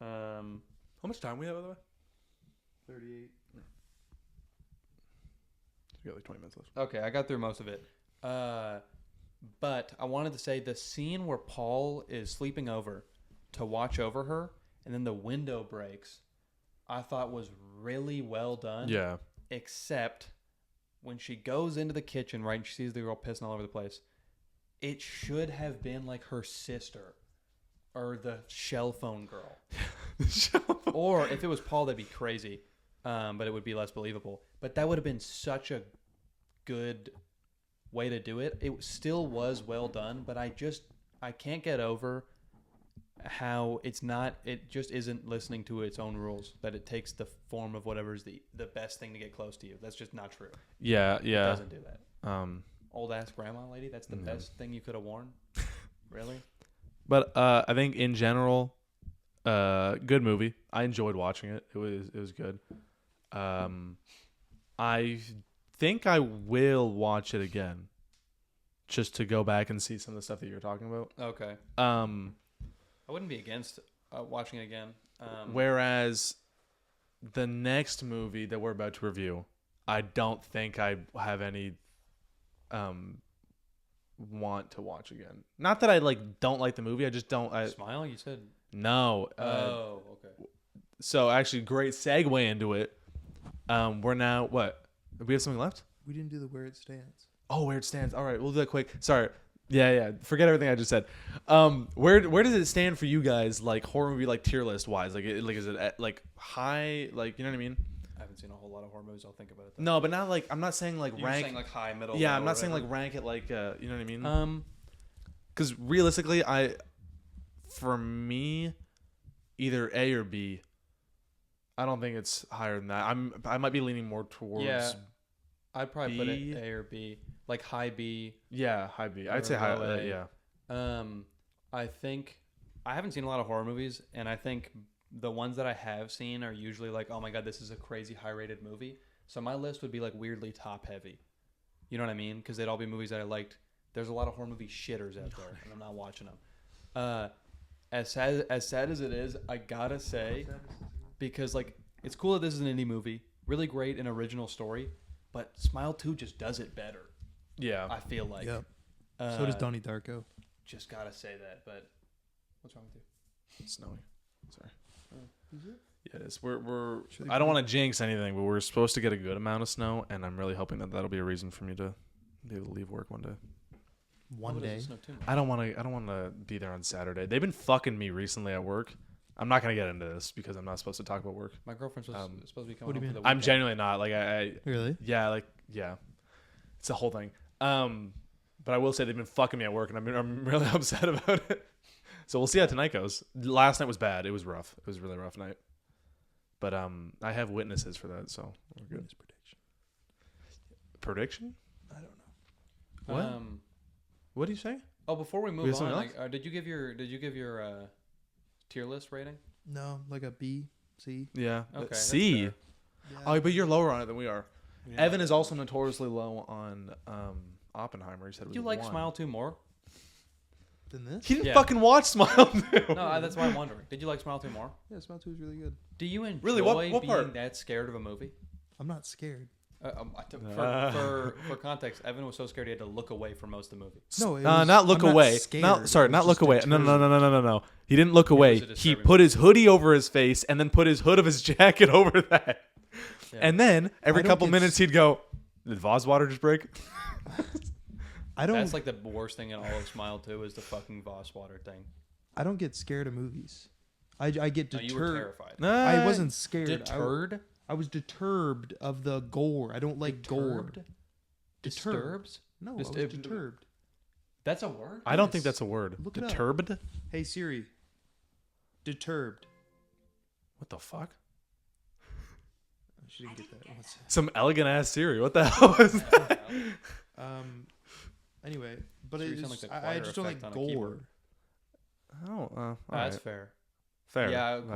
How much time we have, by the way? 38. We got like 20 minutes left. Okay, I got through most of it. But I wanted to say the scene where Paul is sleeping over to watch over her, and then the window breaks, I thought was really well done. Yeah. Except when she goes into the kitchen, right, and she sees the girl pissing all over the place, it should have been like her sister or the shell phone girl. Or if it was Paul, that'd be crazy, but it would be less believable. But that would have been such a good way to do it. It still was well done, but I can't get over how it just isn't listening to its own rules, that it takes the form of whatever is the best thing to get close to you. That's just not true. Yeah. It doesn't do that. Old ass grandma lady, that's the best thing you could have worn. Really? But I think in general, good movie. I enjoyed watching it. It was good. I think I will watch it again, just to go back and see some of the stuff that you're talking about. Okay. I wouldn't be against watching it again. Whereas the next movie that we're about to review, I don't think I have any want to watch again. Not that I don't like the movie. I just don't. Smile? You said no. okay. So actually, great segue into it. We're now what? Do we have something left? We didn't do the Where It Stands. Oh, Where It Stands. All right, we'll do that quick. Sorry. Yeah. Forget everything I just said. Where does it stand for you guys, like horror movie, tier list wise? Is it at, high? You know what I mean? I haven't seen a whole lot of horror movies. I'll think about it. Though. No, but not I'm not saying You're rank. saying high, middle. Yeah, low, I'm not saying whatever. rank it you know what I mean? Because realistically, for me, either A or B. I don't think it's higher than that. I might be leaning more towards. Yeah, I'd probably put B. it A or B, like high B. Yeah, high B. I'd Or say high. low A. Yeah. I think I haven't seen a lot of horror movies, and I think the ones that I have seen are usually oh my god, this is a crazy high rated movie. So my list would be weirdly top heavy. You know what I mean? Because they'd all be movies that I liked. There's a lot of horror movie shitters out there, and I'm not watching them. As sad as it is, I gotta say, because it's cool that this is an indie movie, really great and original story, but Smile 2 just does it better. Yeah. I feel like. Yep. So does Donnie Darko. Just gotta say that, but what's wrong with you? It's snowy. Sorry. Is it? Yeah, it is. We're. Should I don't want to jinx anything, but we're supposed to get a good amount of snow, and I'm really hoping that that'll be a reason for me to be able to leave work one day. One day. I don't want to be there on Saturday. They've been fucking me recently at work. I'm not gonna get into this because I'm not supposed to talk about work. My girlfriend's supposed to be coming what do home you for the mean? I'm weekend. genuinely not. I Really? yeah, it's a whole thing. But I will say they've been fucking me at work, and I'm really upset about it. So we'll see how tonight goes. Last night was bad. It was rough. It was a really rough night. But I have witnesses for that, so we're good. Prediction? I don't know. What? What do you say? Oh, before we We move have on, something did you give your tier list rating? No, like a B, C. Yeah. Okay, that's C. fair. Yeah. Oh, but you're lower on it than we are. Yeah. Evan is also notoriously low on Oppenheimer. He said it was Do you like 1. Smile 2 more? Than this? He didn't Yeah. fucking watch Smile 2. No, that's why I'm wondering. Did you like Smile 2 more? Yeah, Smile 2 is really good. Do you enjoy Really? What being part? that scared of a movie? I'm not scared. For context, Evan was so scared he had to look away for most of the movie. No, it not look I'm away. scared. Not It was look just away. No. deterred. No. He didn't look away. a He disturbing put his hoodie over his face and then put his hood of his jacket over that. And then every I don't couple get minutes he'd go, "Did Voss water just break?" I don't. That's like the worst thing in all of Smile 2 is the fucking Voss water thing. I don't get scared of movies. I get No, deterred. you were terrified. I wasn't scared. Deterred? I was deterred of the gore. I don't like gore. Disturbs? No, Just- I was deterred. That's a word? I don't think that's a word. Look it up. Deterred? Hey Siri. Deterred. What the fuck? She didn't get that. What's Some elegant ass Siri. What the hell is that? Anyway, but Siri it's sound like the I choir just don't like effect on a gore. keyboard. Oh, That's alright. fair. Fair. Yeah, I don't.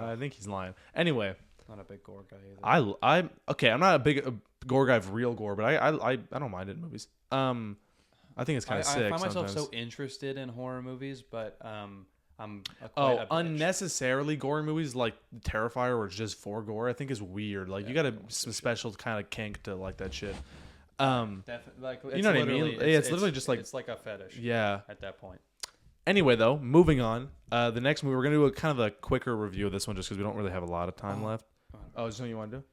I think he's lying. Anyway, Not a big gore guy either. I'm okay. I'm not a big gore guy of real gore, but I don't mind it in movies. I think it's kind of sick. I find myself sometimes. so interested in horror movies, but I'm quite Oh, a bitch. unnecessarily gory movies like Terrifier, where it's just for gore, I think is weird. Like you got to some special kind of kink to like that shit. Like, You know what I mean? It's literally just like it's like a fetish. Yeah. At that point. Anyway, though, moving on. The next movie, we're gonna do a kind of a quicker review of this one, just because we don't really have a lot of time left. Oh, is there something you want to do?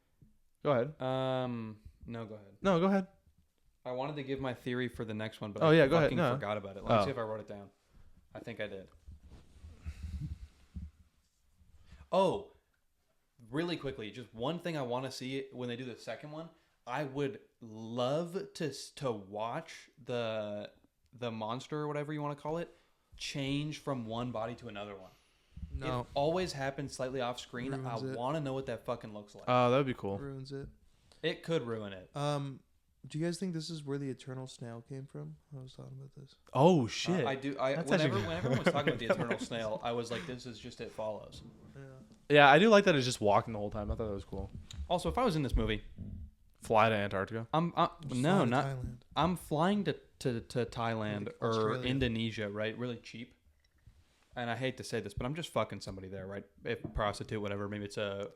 Go ahead. No, go ahead. No, go ahead. I wanted to give my theory for the next one, but Oh, I yeah, go ahead. fucking No. forgot about it. Let me Oh. see if I wrote it down. I think I did. Oh, really quickly, just one thing I want to see when they do the second one. I would love to watch the monster or whatever you want to call it change from one body to another one. No, It always happens slightly off screen. Ruins I it. want to know what that fucking looks like. Oh, that would be cool. ruins it. It could ruin it. Do you guys think this is where the eternal snail came from? I was talking about this. Oh shit. I do. That's Whenever actually- everyone was talking about the eternal snail, I was like, "This is just It Follows." Yeah, I do like that it's just walking the whole time. I thought that was cool. Also, if I was in this movie, Fly to Antarctica. no, not. Thailand. I'm flying to Thailand Like or Australia. Indonesia, right? Really cheap. And I hate to say this, but I'm just fucking somebody there, right? If prostitute, whatever. Maybe it's a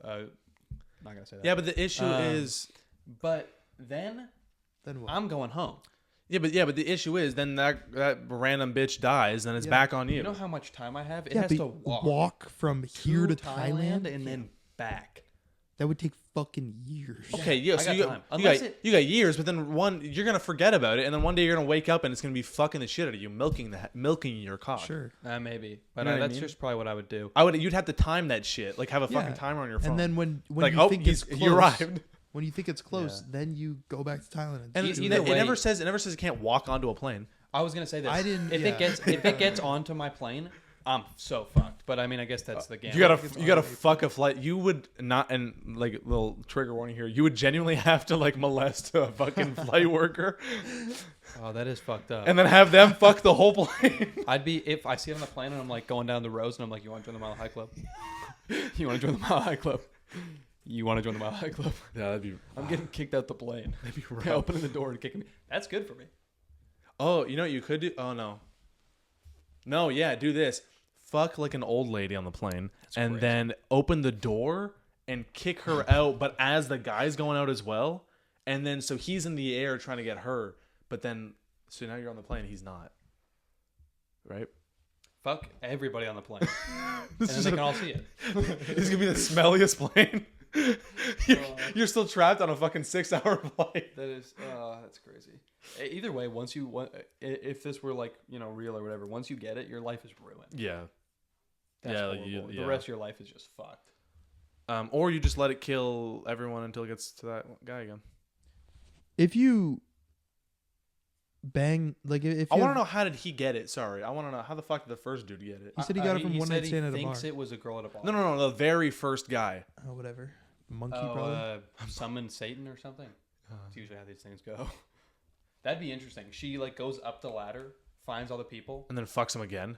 not gonna say that. Yeah, but the issue is. But then Then what? I'm going home. Yeah, but the issue is then that random bitch dies and it's Yeah. back on you. You know how much time I have? It yeah, has but to walk, from here to Thailand Thailand, and then back. that would take fucking years. Okay, yeah, I so got you time. got, Unless it- you got years, but then you're gonna forget about it, and then one day you're gonna wake up and it's gonna be fucking the shit out of you, milking your cock. Sure. Maybe, but know what I that's mean? just probably what I would do. You'd have to time that shit, like have a fucking Yeah. timer on your phone. And then when like, you oh, think it's close, he arrived. when you think it's close, Yeah. then you go back to Thailand. And do either that. it way- never says it can't walk onto a plane. I was gonna say this. I didn't- If yeah. if it gets onto my plane, I'm so fucked. But I mean, I guess that's the game. You gotta fuck a flight. You would not, and like little trigger warning here. You would genuinely have to like molest a fucking flight worker, Oh, that is fucked up. and then have them fuck the whole plane. I'd be if I see it on the plane and I'm like going down the rows and I'm like, you want to join the Mile High Club? You want to join the Mile High Club? You want to join the Mile High Club? Yeah, that'd be. I'm getting kicked out the plane. That'd be rough. They're opening the door and kicking me. That's good for me. Oh, you know what you could do? Oh no. No, yeah, do this. Fuck like an old lady on the plane, and crazy. then open the door and kick her out. But as the guy's going out as well, and then so he's in the air trying to get her, but then so now you're on the plane, he's not. Right? Fuck everybody on the plane, and This then is they can all see it. This is gonna be the smelliest plane. You're still trapped on a fucking 6-hour flight. That is, that's crazy. Either way, if this were like real or whatever, once you get it, your life is ruined. Yeah. That's Yeah, like, horrible. yeah. The rest of your life is just fucked. Or you just let it kill everyone until it gets to that guy again. If you bang, like if I you want have- to know, how did he get it? Sorry, I want to know how the fuck did the first dude get it? He said he got it from he one said night he stand at a thinks bar. it was a girl at a bar. No, the very first guy. Oh, whatever. Monkey probably. Summon Satan or something. That's usually how these things go. That'd be interesting. She like goes up the ladder, finds all the people. And then fucks him again.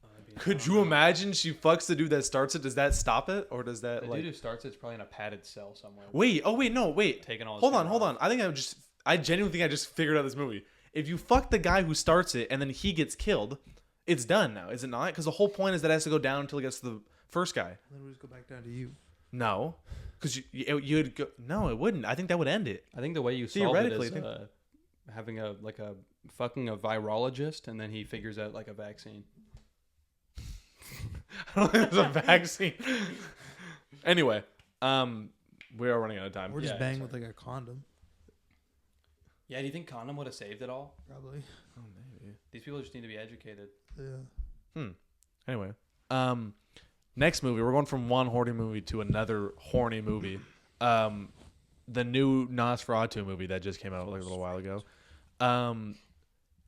That'd be- Could you imagine she fucks the dude that starts it? Does that stop it? Or does that The like... dude who starts it's probably in a padded cell somewhere. Wait, no, wait. Taking all his Hold hair on. off. I genuinely think I just figured out this movie. If you fuck the guy who starts it and then he gets killed, it's done now, is it not? Because the whole point is that it has to go down until it gets to the first guy. Then we just go back down to you. No. Because you'd go... No, it wouldn't. I think that would end it. I think the way you solve it Theoretically, is having a fucking a virologist, and then he figures out like a vaccine. I don't think there's a vaccine. Anyway, We are running out of time. Or just Yeah, bang sorry. with like a condom, Yeah, do you think condom would have saved it all? probably. Oh, maybe. These people just need to be educated. Yeah. Anyway, next movie, we're going from one horny movie to another horny movie. The new Nosferatu movie that just came out like a little while ago.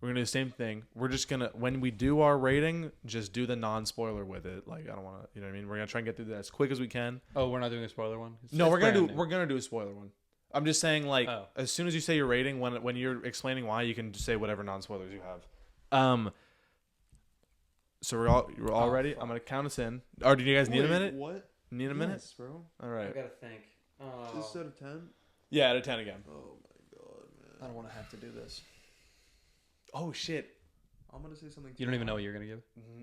We're gonna do the same thing. We're just gonna, when we do our rating, just do the non-spoiler with it. Like, I don't want to, you know what I mean? We're gonna try and get through that as quick as we can. Oh, we're not doing a spoiler one? No, It's we're gonna brand do new. we're gonna do a spoiler one. I'm just saying, like, Oh. as soon as you say your rating, when you're explaining why, you can just say whatever non-spoilers you have. So we're all Oh, ready. fuck. I'm gonna count us in. Or do you guys need a minute? What? Need a minute? Yes, bro. All right. I gotta think. Oh, Just out of 10? Yeah, out of 10 again. Oh my god, man. I don't want to have to do this. Oh shit. I'm gonna say something. You don't even know what you're gonna give.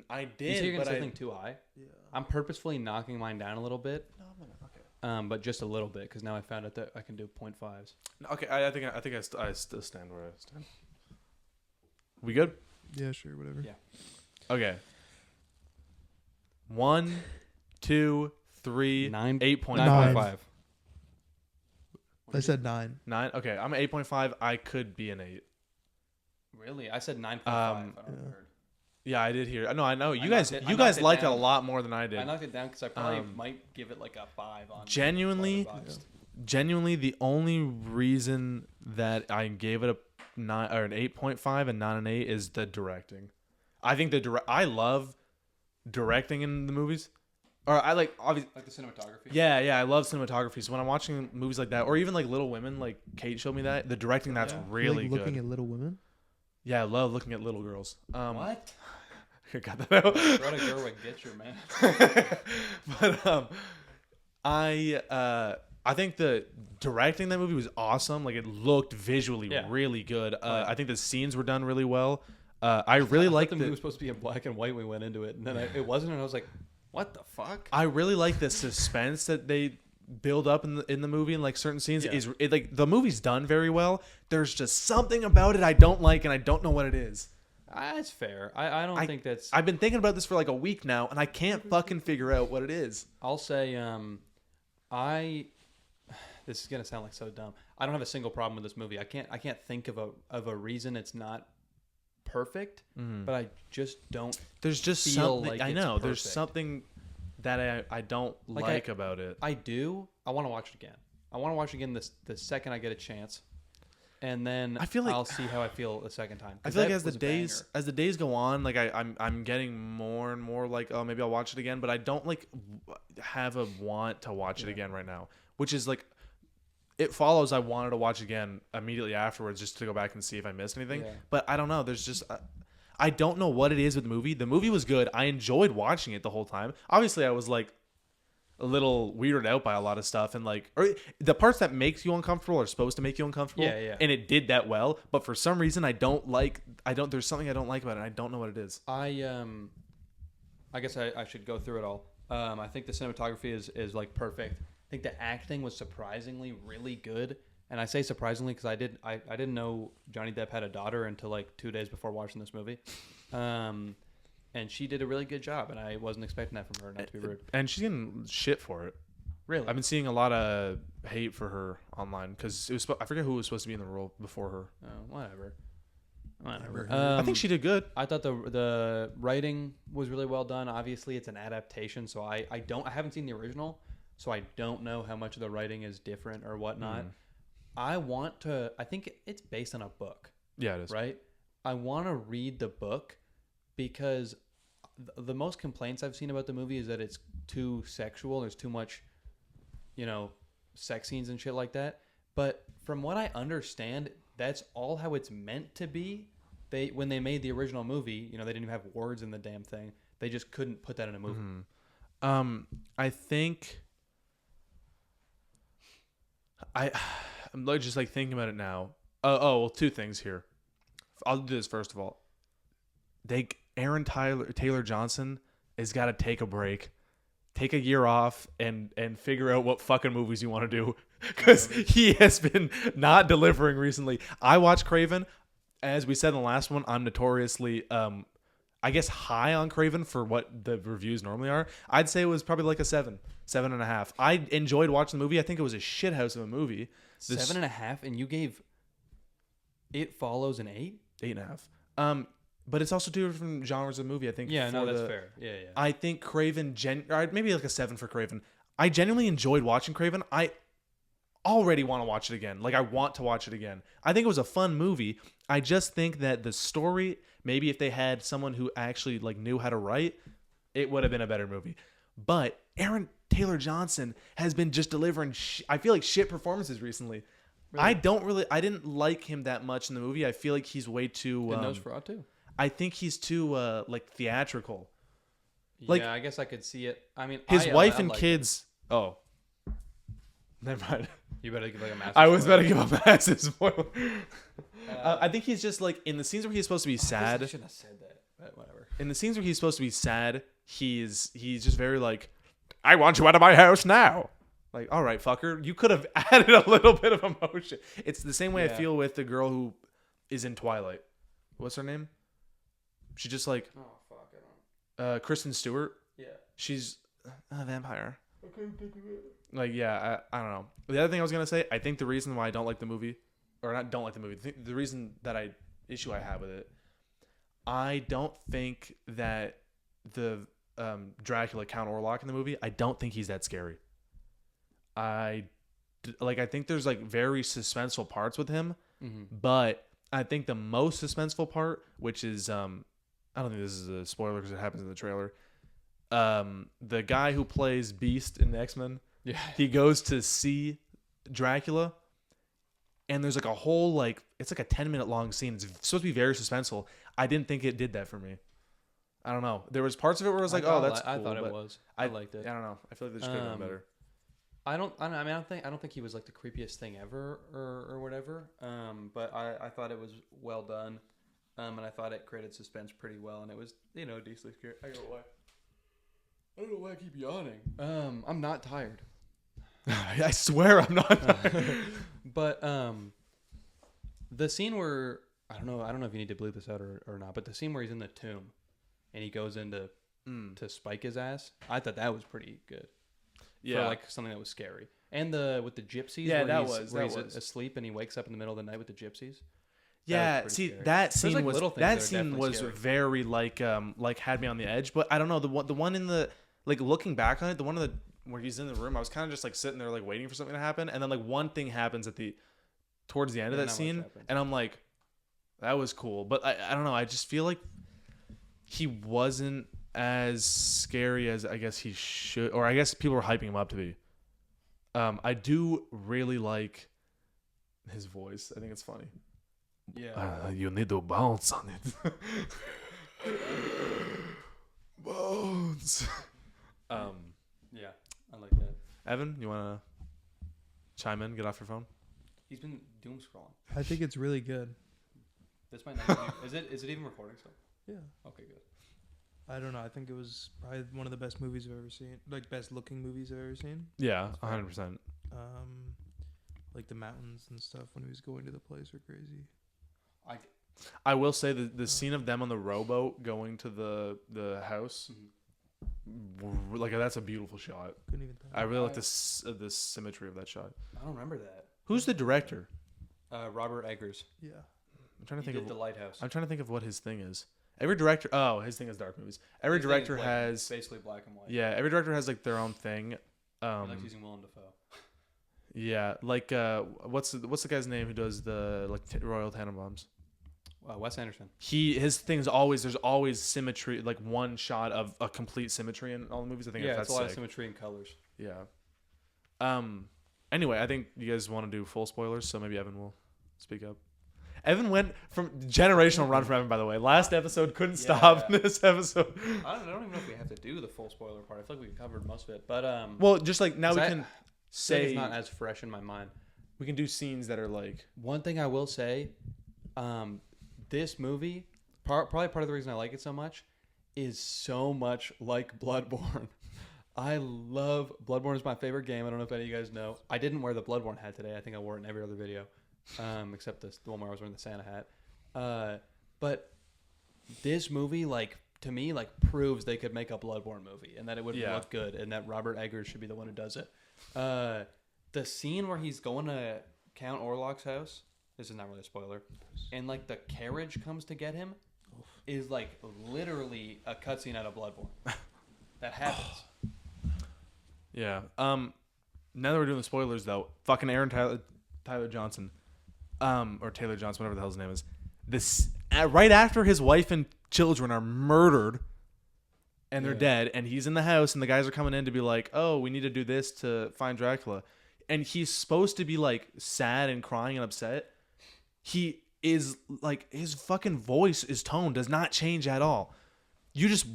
I You did. say you're gonna but say I, something too high. Yeah. I'm purposefully knocking mine down a little bit, No, I'm gonna. Okay. but just a little bit because now I found out that I can do 0.5s. Okay. I think I still stand where I stand. We good? Yeah, sure, whatever. Yeah. Okay. 1, 2, 3, 9, 8.5. 9.5. I said 9. 9. Okay, I'm at 8.5. I could be an 8. Really? I said 9.5. Um, I don't know if you yeah. heard. Yeah, I did hear. No, I know you I guys. knocked it- I You guys knocked it liked it a down. lot more than I did. I knocked it down because I probably Um, might give it like a 5 on. Genuinely, Letterboxd. genuinely, the only reason that I gave it a 9 or an 8.5 and not an 8 is the directing. I think I love directing in the movies, or I like obviously. Like the cinematography. Yeah, I love cinematography. So when I'm watching movies like that, or even like Little Women, like Kate showed me that the directing that's Yeah. really like good. looking at Little Women. Yeah, I love looking at little girls. What? I got that out. Greta Gerwig, get your man. But I think the directing that movie was awesome. Like, it looked visually Yeah. really good. yeah. I think the scenes were done really well. I really I like thought the movie was supposed to be in black and white when we went into it, and then it wasn't, and I was like, "What the fuck?" I really like the suspense that they build up in the movie, and like certain scenes Yeah. like the movie's done very well. There's just something about it I don't like, and I don't know what it is. That's fair. I don't think that's. I've been thinking about this for like a week now, and I can't fucking figure out what it is. I'll say, this is gonna sound like so dumb. I don't have a single problem with this movie. I can't think of a reason it's not perfect, but I just don't. There's just feel something like I it's know. There's perfect. something that I don't Like, like about it. I want to watch it again. I want to watch it again the second I get a chance, and then I feel like- I'll see how I feel the second time. I 'Cause feel like that as the was a banger. days go on, like I'm getting more and more like, oh, maybe I'll watch it again, but I don't like have a want to watch it again right now, which is like It Follows. I wanted to watch again immediately afterwards just to go back and see if I missed anything, Yeah. but I don't know. There's just I don't know what it is with the movie. The movie was good. I enjoyed watching it the whole time. Obviously, I was like a little weirded out by a lot of stuff, and like, or the parts that makes you uncomfortable are supposed to make you uncomfortable. Yeah. And it did that well, but for some reason there's something I don't like about it, and I don't know what it is. I guess I should go through it all. I think the cinematography is like perfect. I think the acting was surprisingly really good, and I say surprisingly because I didn't know Johnny Depp had a daughter until like 2 days before watching this movie, and she did a really good job, and I wasn't expecting that from her. Not to be rude. And she's getting shit for it. Really, I've been seeing a lot of hate for her online because I forget who was supposed to be in the role before her. whatever. I think she did good. I thought the writing was really well done. Obviously, it's an adaptation, so I haven't seen the original, so I don't know how much of the writing is different or whatnot. I think it's based on a book, Yeah, it is. right? I want to read the book because the most complaints I've seen about the movie is that it's too sexual. There's too much, sex scenes and shit like that. But from what I understand, that's all how it's meant to be. When they made the original movie, they didn't even have words in the damn thing. They just couldn't put that in a movie. I think I'm like just like thinking about it now. Well, two things here. I'll do this first of all. Taylor Johnson has got to take a break, take a year off, and figure out what fucking movies you want to do, because he has been not delivering recently. I watched Craven. As we said in the last one, I'm notoriously I I guess, high on Craven for what the reviews normally are. I'd say it was probably like a 7.5. I enjoyed watching the movie. I think it was a shithouse of a movie. 7.5, and you gave It Follows an 8? 8.5. But it's also two different genres of movie. I think. Yeah, no, that's fair. Yeah. I think Craven, or maybe like a 7 for Craven. I genuinely enjoyed watching Craven. I already want to watch it again. Like, I want to watch it again. I think it was a fun movie. I just think that the story, maybe if they had someone who actually like knew how to write, it would have been a better movie. But Aaron Taylor Johnson has been just delivering I feel like shit performances recently. Really? I didn't like him that much in the movie. I feel like he's way too And Nosferatu? I think he's too like theatrical. Like, yeah, I guess I could see it. I mean, his wife and kids. Oh, never mind. You better give like a massive. I was about to give a massive spoiler. I think he's just like in the scenes where he's supposed to be sad. I shouldn't have said that, but whatever. In the scenes where he's supposed to be sad, he's just very like, I want you out of my house now. Like, all right, fucker, you could have added a little bit of emotion. It's the same way I feel with the girl who is in Twilight. What's her name? She just like, oh fuck, I don't. Kristen Stewart. Yeah. She's a vampire. Like, yeah, I don't know. The other thing I was gonna say, I think the reason why I don't like the movie, or not don't like the movie, the reason that I have with it, I don't think that the Dracula Count Orlok in the movie, I don't think he's that scary. I think there's like very suspenseful parts with him, but I think the most suspenseful part, which is I don't think this is a spoiler because it happens in the trailer. The guy who plays Beast in X-Men, he goes to see Dracula, and there's like a whole like it's like a 10-minute long scene. It's supposed to be very suspenseful. I didn't think it did that for me. I don't know. There was parts of it where I was like, "Oh, that's cool." I thought it was. I liked it. I don't know. I feel like this could have been better. I don't think he was like the creepiest thing ever or whatever. But I thought it was well done. And I thought it created suspense pretty well, and it was, decently scary. I don't know why I keep yawning. I'm not tired. I swear I'm not tired. But the scene where I don't know if you need to bleep this out or not, but the scene where he's in the tomb and he goes in to spike his ass, I thought that was pretty good. Yeah, for like something that was scary. And with the gypsies, where he's asleep and he wakes up in the middle of the night with the gypsies. Yeah, see scary. that scene like was scary. very like had me on the edge. But I don't know, the one in the like looking back on it, the one where he's in the room, I was kind of just like sitting there like waiting for something to happen, and then like one thing happens towards the end of that scene, and I'm like, that was cool. But I don't know, I just feel like he wasn't as scary as I guess he should, or I guess people were hyping him up to be. I do really like his voice. I think it's funny. Yeah. You need to bounce on it. Bounce. Yeah, I like that. Evan, you want to chime in? Get off your phone. He's been doom scrolling. I think it's really good. This might not. Is it even recording still? Yeah. Okay, good. I don't know. I think it was probably one of the best movies I've ever seen. Like, best looking movies I've ever seen. Yeah, 100%. Like the mountains and stuff when he was going to the place were crazy. I will say the scene of them on the rowboat going to the house, like that's a beautiful shot. Couldn't even tell. I really like the symmetry of that shot. I don't remember that. Who's the director? Robert Eggers. Yeah. I'm trying to think of The Lighthouse. I'm trying to think of what his thing is. Every director, his thing is dark movies. Every director has basically black and white. Yeah, every director has like their own thing. He likes using Willem Dafoe. Yeah, like what's the guy's name who does the Royal Tenenbaums? Wes Anderson. His thing is there's always symmetry, like one shot of a complete symmetry in all the movies. I think that's it's a lot sick. of symmetry and colors. Yeah. Anyway, I think you guys want to do full spoilers, so maybe Evan will speak up. Evan went from generational run from Evan, by the way. Last episode couldn't stop this episode. I don't even know if we have to do the full spoiler part. I feel like we covered most of it, but well, just like now we can say it's not as fresh in my mind. We can do scenes that are like one thing I will say. This movie, probably part of the reason I like it so much, is so much like Bloodborne. I love Bloodborne. Is my favorite game. I don't know if any of you guys know. I didn't wear the Bloodborne hat today. I think I wore it in every other video, except the one where I was wearing the Santa hat. But this movie like to me, like, proves they could make a Bloodborne movie and that it would look good and that Robert Eggers should be the one who does it. The scene where he's going to Count Orlok's house, this is not really a spoiler, and, like, the carriage comes to get him is, like, literally a cutscene out of Bloodborne. That happens. Yeah. Now that we're doing the spoilers, though, fucking Aaron Tyler Johnson, or Taylor Johnson, whatever the hell his name is, this right after his wife and children are murdered and they're dead, and he's in the house, and the guys are coming in to be like, oh, we need to do this to find Dracula, and he's supposed to be like sad and crying and upset. He is like, his fucking his tone does not change at all. You just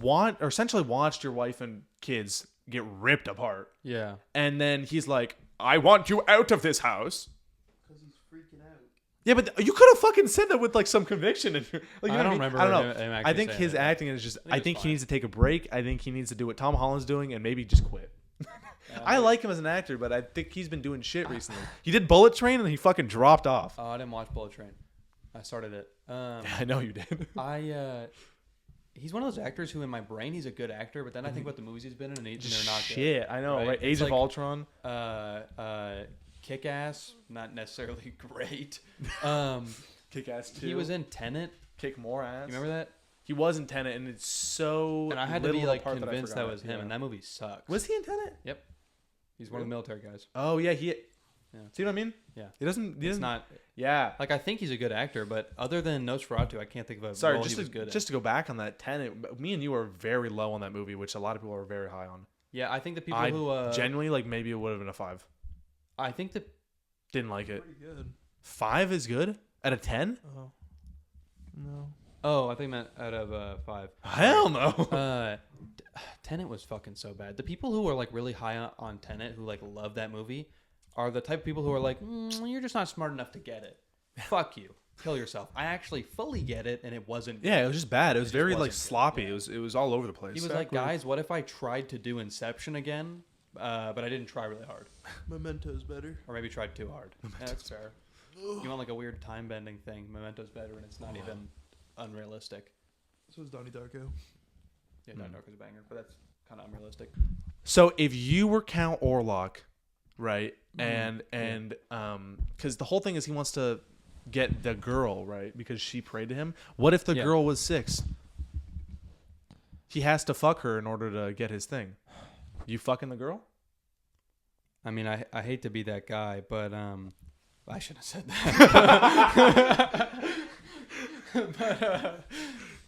essentially watched your wife and kids get ripped apart. Yeah. And then he's like, I want you out of this house. Because he's freaking out. Yeah, but you could have fucking said that with like some conviction. And like, you know I don't what I mean? remember I don't him know. actually I think saying his that. acting is just. I think it's he fine. needs to take a break. I think he needs to do what Tom Holland's doing and maybe just quit. I like him as an actor, but I think he's been doing shit recently. He did Bullet Train and he fucking dropped off. Oh, I didn't watch Bullet Train. I started it. I know you did. He's one of those actors who, in my brain, he's a good actor, but then I think about the movies he's been in, and they're not good. Shit, I know, right? Age It's of like, Ultron. Kick-Ass, not necessarily great. Kick-Ass 2. He was in Tenet. Kick More Ass. You remember that? He was in Tenet, and it's so. And I had to little be like apart convinced I that forgot was it. him, Yeah. and that movie sucks. Was he in Tenet? Yep. He's one of the military guys. Oh yeah, Yeah. See what I mean? Yeah. He doesn't. It's not Yeah. like I think he's a good actor, but other than Nosferatu, I can't think of a Sorry, role just he was good to go back on that Tenet. Me and you are very low on that movie, which a lot of people are very high on. Yeah, I think the people I who genuinely like maybe it would have been a 5. I think that Didn't like it. Pretty good. 5 is good out of 10. Oh. No. I think meant out of 5. Hell no. Tenet was fucking so bad. The people who are like really high on Tenet, who like love that movie, are the type of people who are like, you're just not smart enough to get it. Fuck you. Kill yourself. I actually fully get it, and it wasn't. Yeah, it was just bad. It was just very like wasn't good. sloppy. Yeah. It was all over the place. He was like, guys, what if I tried to do Inception again, but I didn't try really hard, Memento's better. or maybe tried too hard? Yeah, that's fair. You want like a weird time bending thing? Memento's better, and it's not even unrealistic. So is Donnie Darko. Yeah, Donnie Darko's a banger, but that's kind of unrealistic. So if you were Count Orlok, right, and because the whole thing is he wants to get the girl, right, because she prayed to him. What if the girl was 6? He has to fuck her in order to get his thing. You fucking the girl? I mean, I hate to be that guy, but I shouldn't have said that. But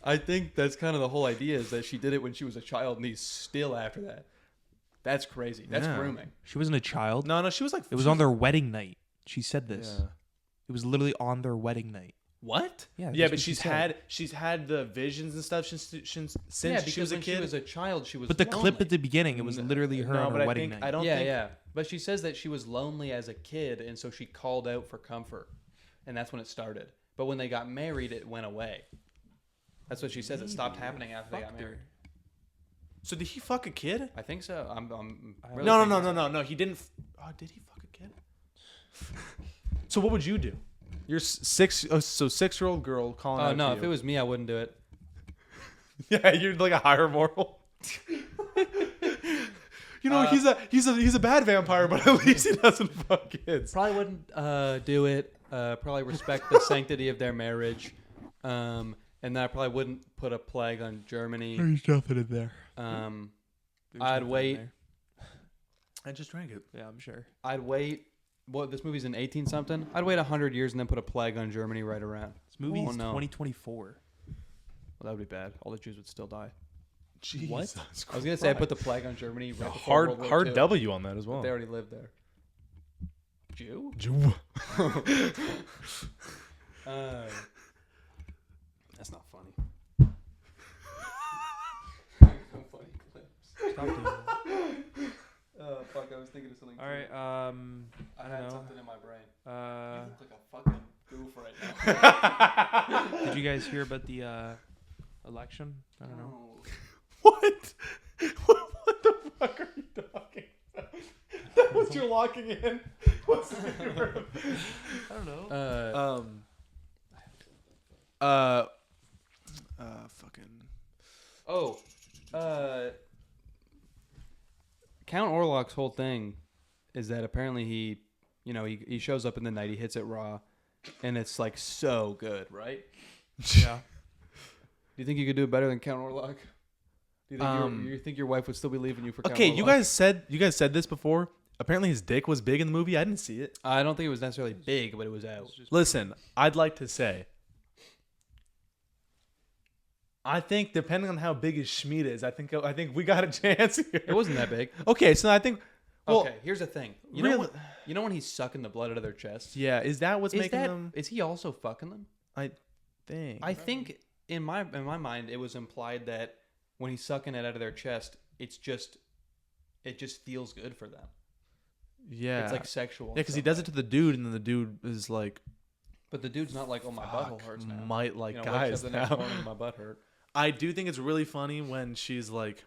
I think that's kind of the whole idea, is that she did it when she was a child, and he's still after that. That's crazy. That's Yeah. grooming. She wasn't a child. No, she was like. It was on their wedding night. She said this. Yeah. It was literally on their wedding night. What? Yeah. Yeah, that's but what she said. she's had the visions and stuff since Yeah, because she was a when kid. she was a child, she was But the clip lonely. at the beginning, it was literally her on but her I wedding think, night. I don't yeah, think. yeah. But she says that she was lonely as a kid, and so she called out for comfort, and that's when it started. But when they got married, it went away. That's what she says. It stopped happening after they got married. So did he fuck a kid? I think so. I'm really No, thinking no. He didn't. Oh, did he fuck a kid? So what would you do? You're 6. Oh, so 6-year-old girl calling. Oh out no! to If you. it was me, I wouldn't do it. Yeah, you're like a higher moral. You know, he's a bad vampire, but at least he doesn't fuck kids. Probably wouldn't do it. Probably respect the sanctity of their marriage. And then I probably wouldn't put a plague on Germany. There's nothing in there. I'd wait. I just drank it. Yeah, I'm sure. I'd wait. What, this movie's in 18 something? I'd wait 100 years and then put a plague on Germany right around. This movie Oh, is no. 2024. Well, that would be bad. All the Jews would still die. Jesus What? I was gonna say I put the plague on Germany. Right A before World War hard II, W on that as but well. they already lived there. Jew? That's not funny. No funny clips. Stop doing that. Oh fuck! I was thinking of something. All right. I had something in my brain. You Uh, look like a fucking goof right now. did you guys hear about the election? I don't know. What? What the fuck are you talking about? That was your locking in. What's the name? I don't know. Fucking. Oh, Count Orlok's whole thing is that apparently he shows up in the night, he hits it raw, and it's like so good, right? Yeah. Do you think you could do it better than Count Orlok? Do you think your wife would still be leaving you for Count Okay, Orlok? you guys said this before. Apparently his dick was big in the movie. I didn't see it. I don't think it was necessarily big, but it was out. Listen, I'd like to say, I think depending on how big his schmeat is, I think we got a chance here. It wasn't that big. Okay, so I think. Well, Okay, here's the thing. You really- know when he's sucking the blood out of their chests? yeah, is that what's making them? Is he also fucking them? I think. I think in my mind it was implied that when he's sucking it out of their chest, it just feels good for them. Yeah, It's like sexual. yeah, because he does it to the dude, and then the dude is like, But the dude's not like, oh, my butthole hurts now. might like wakes guys up the next now. morning, my butt hurt. I do think it's really funny when she's like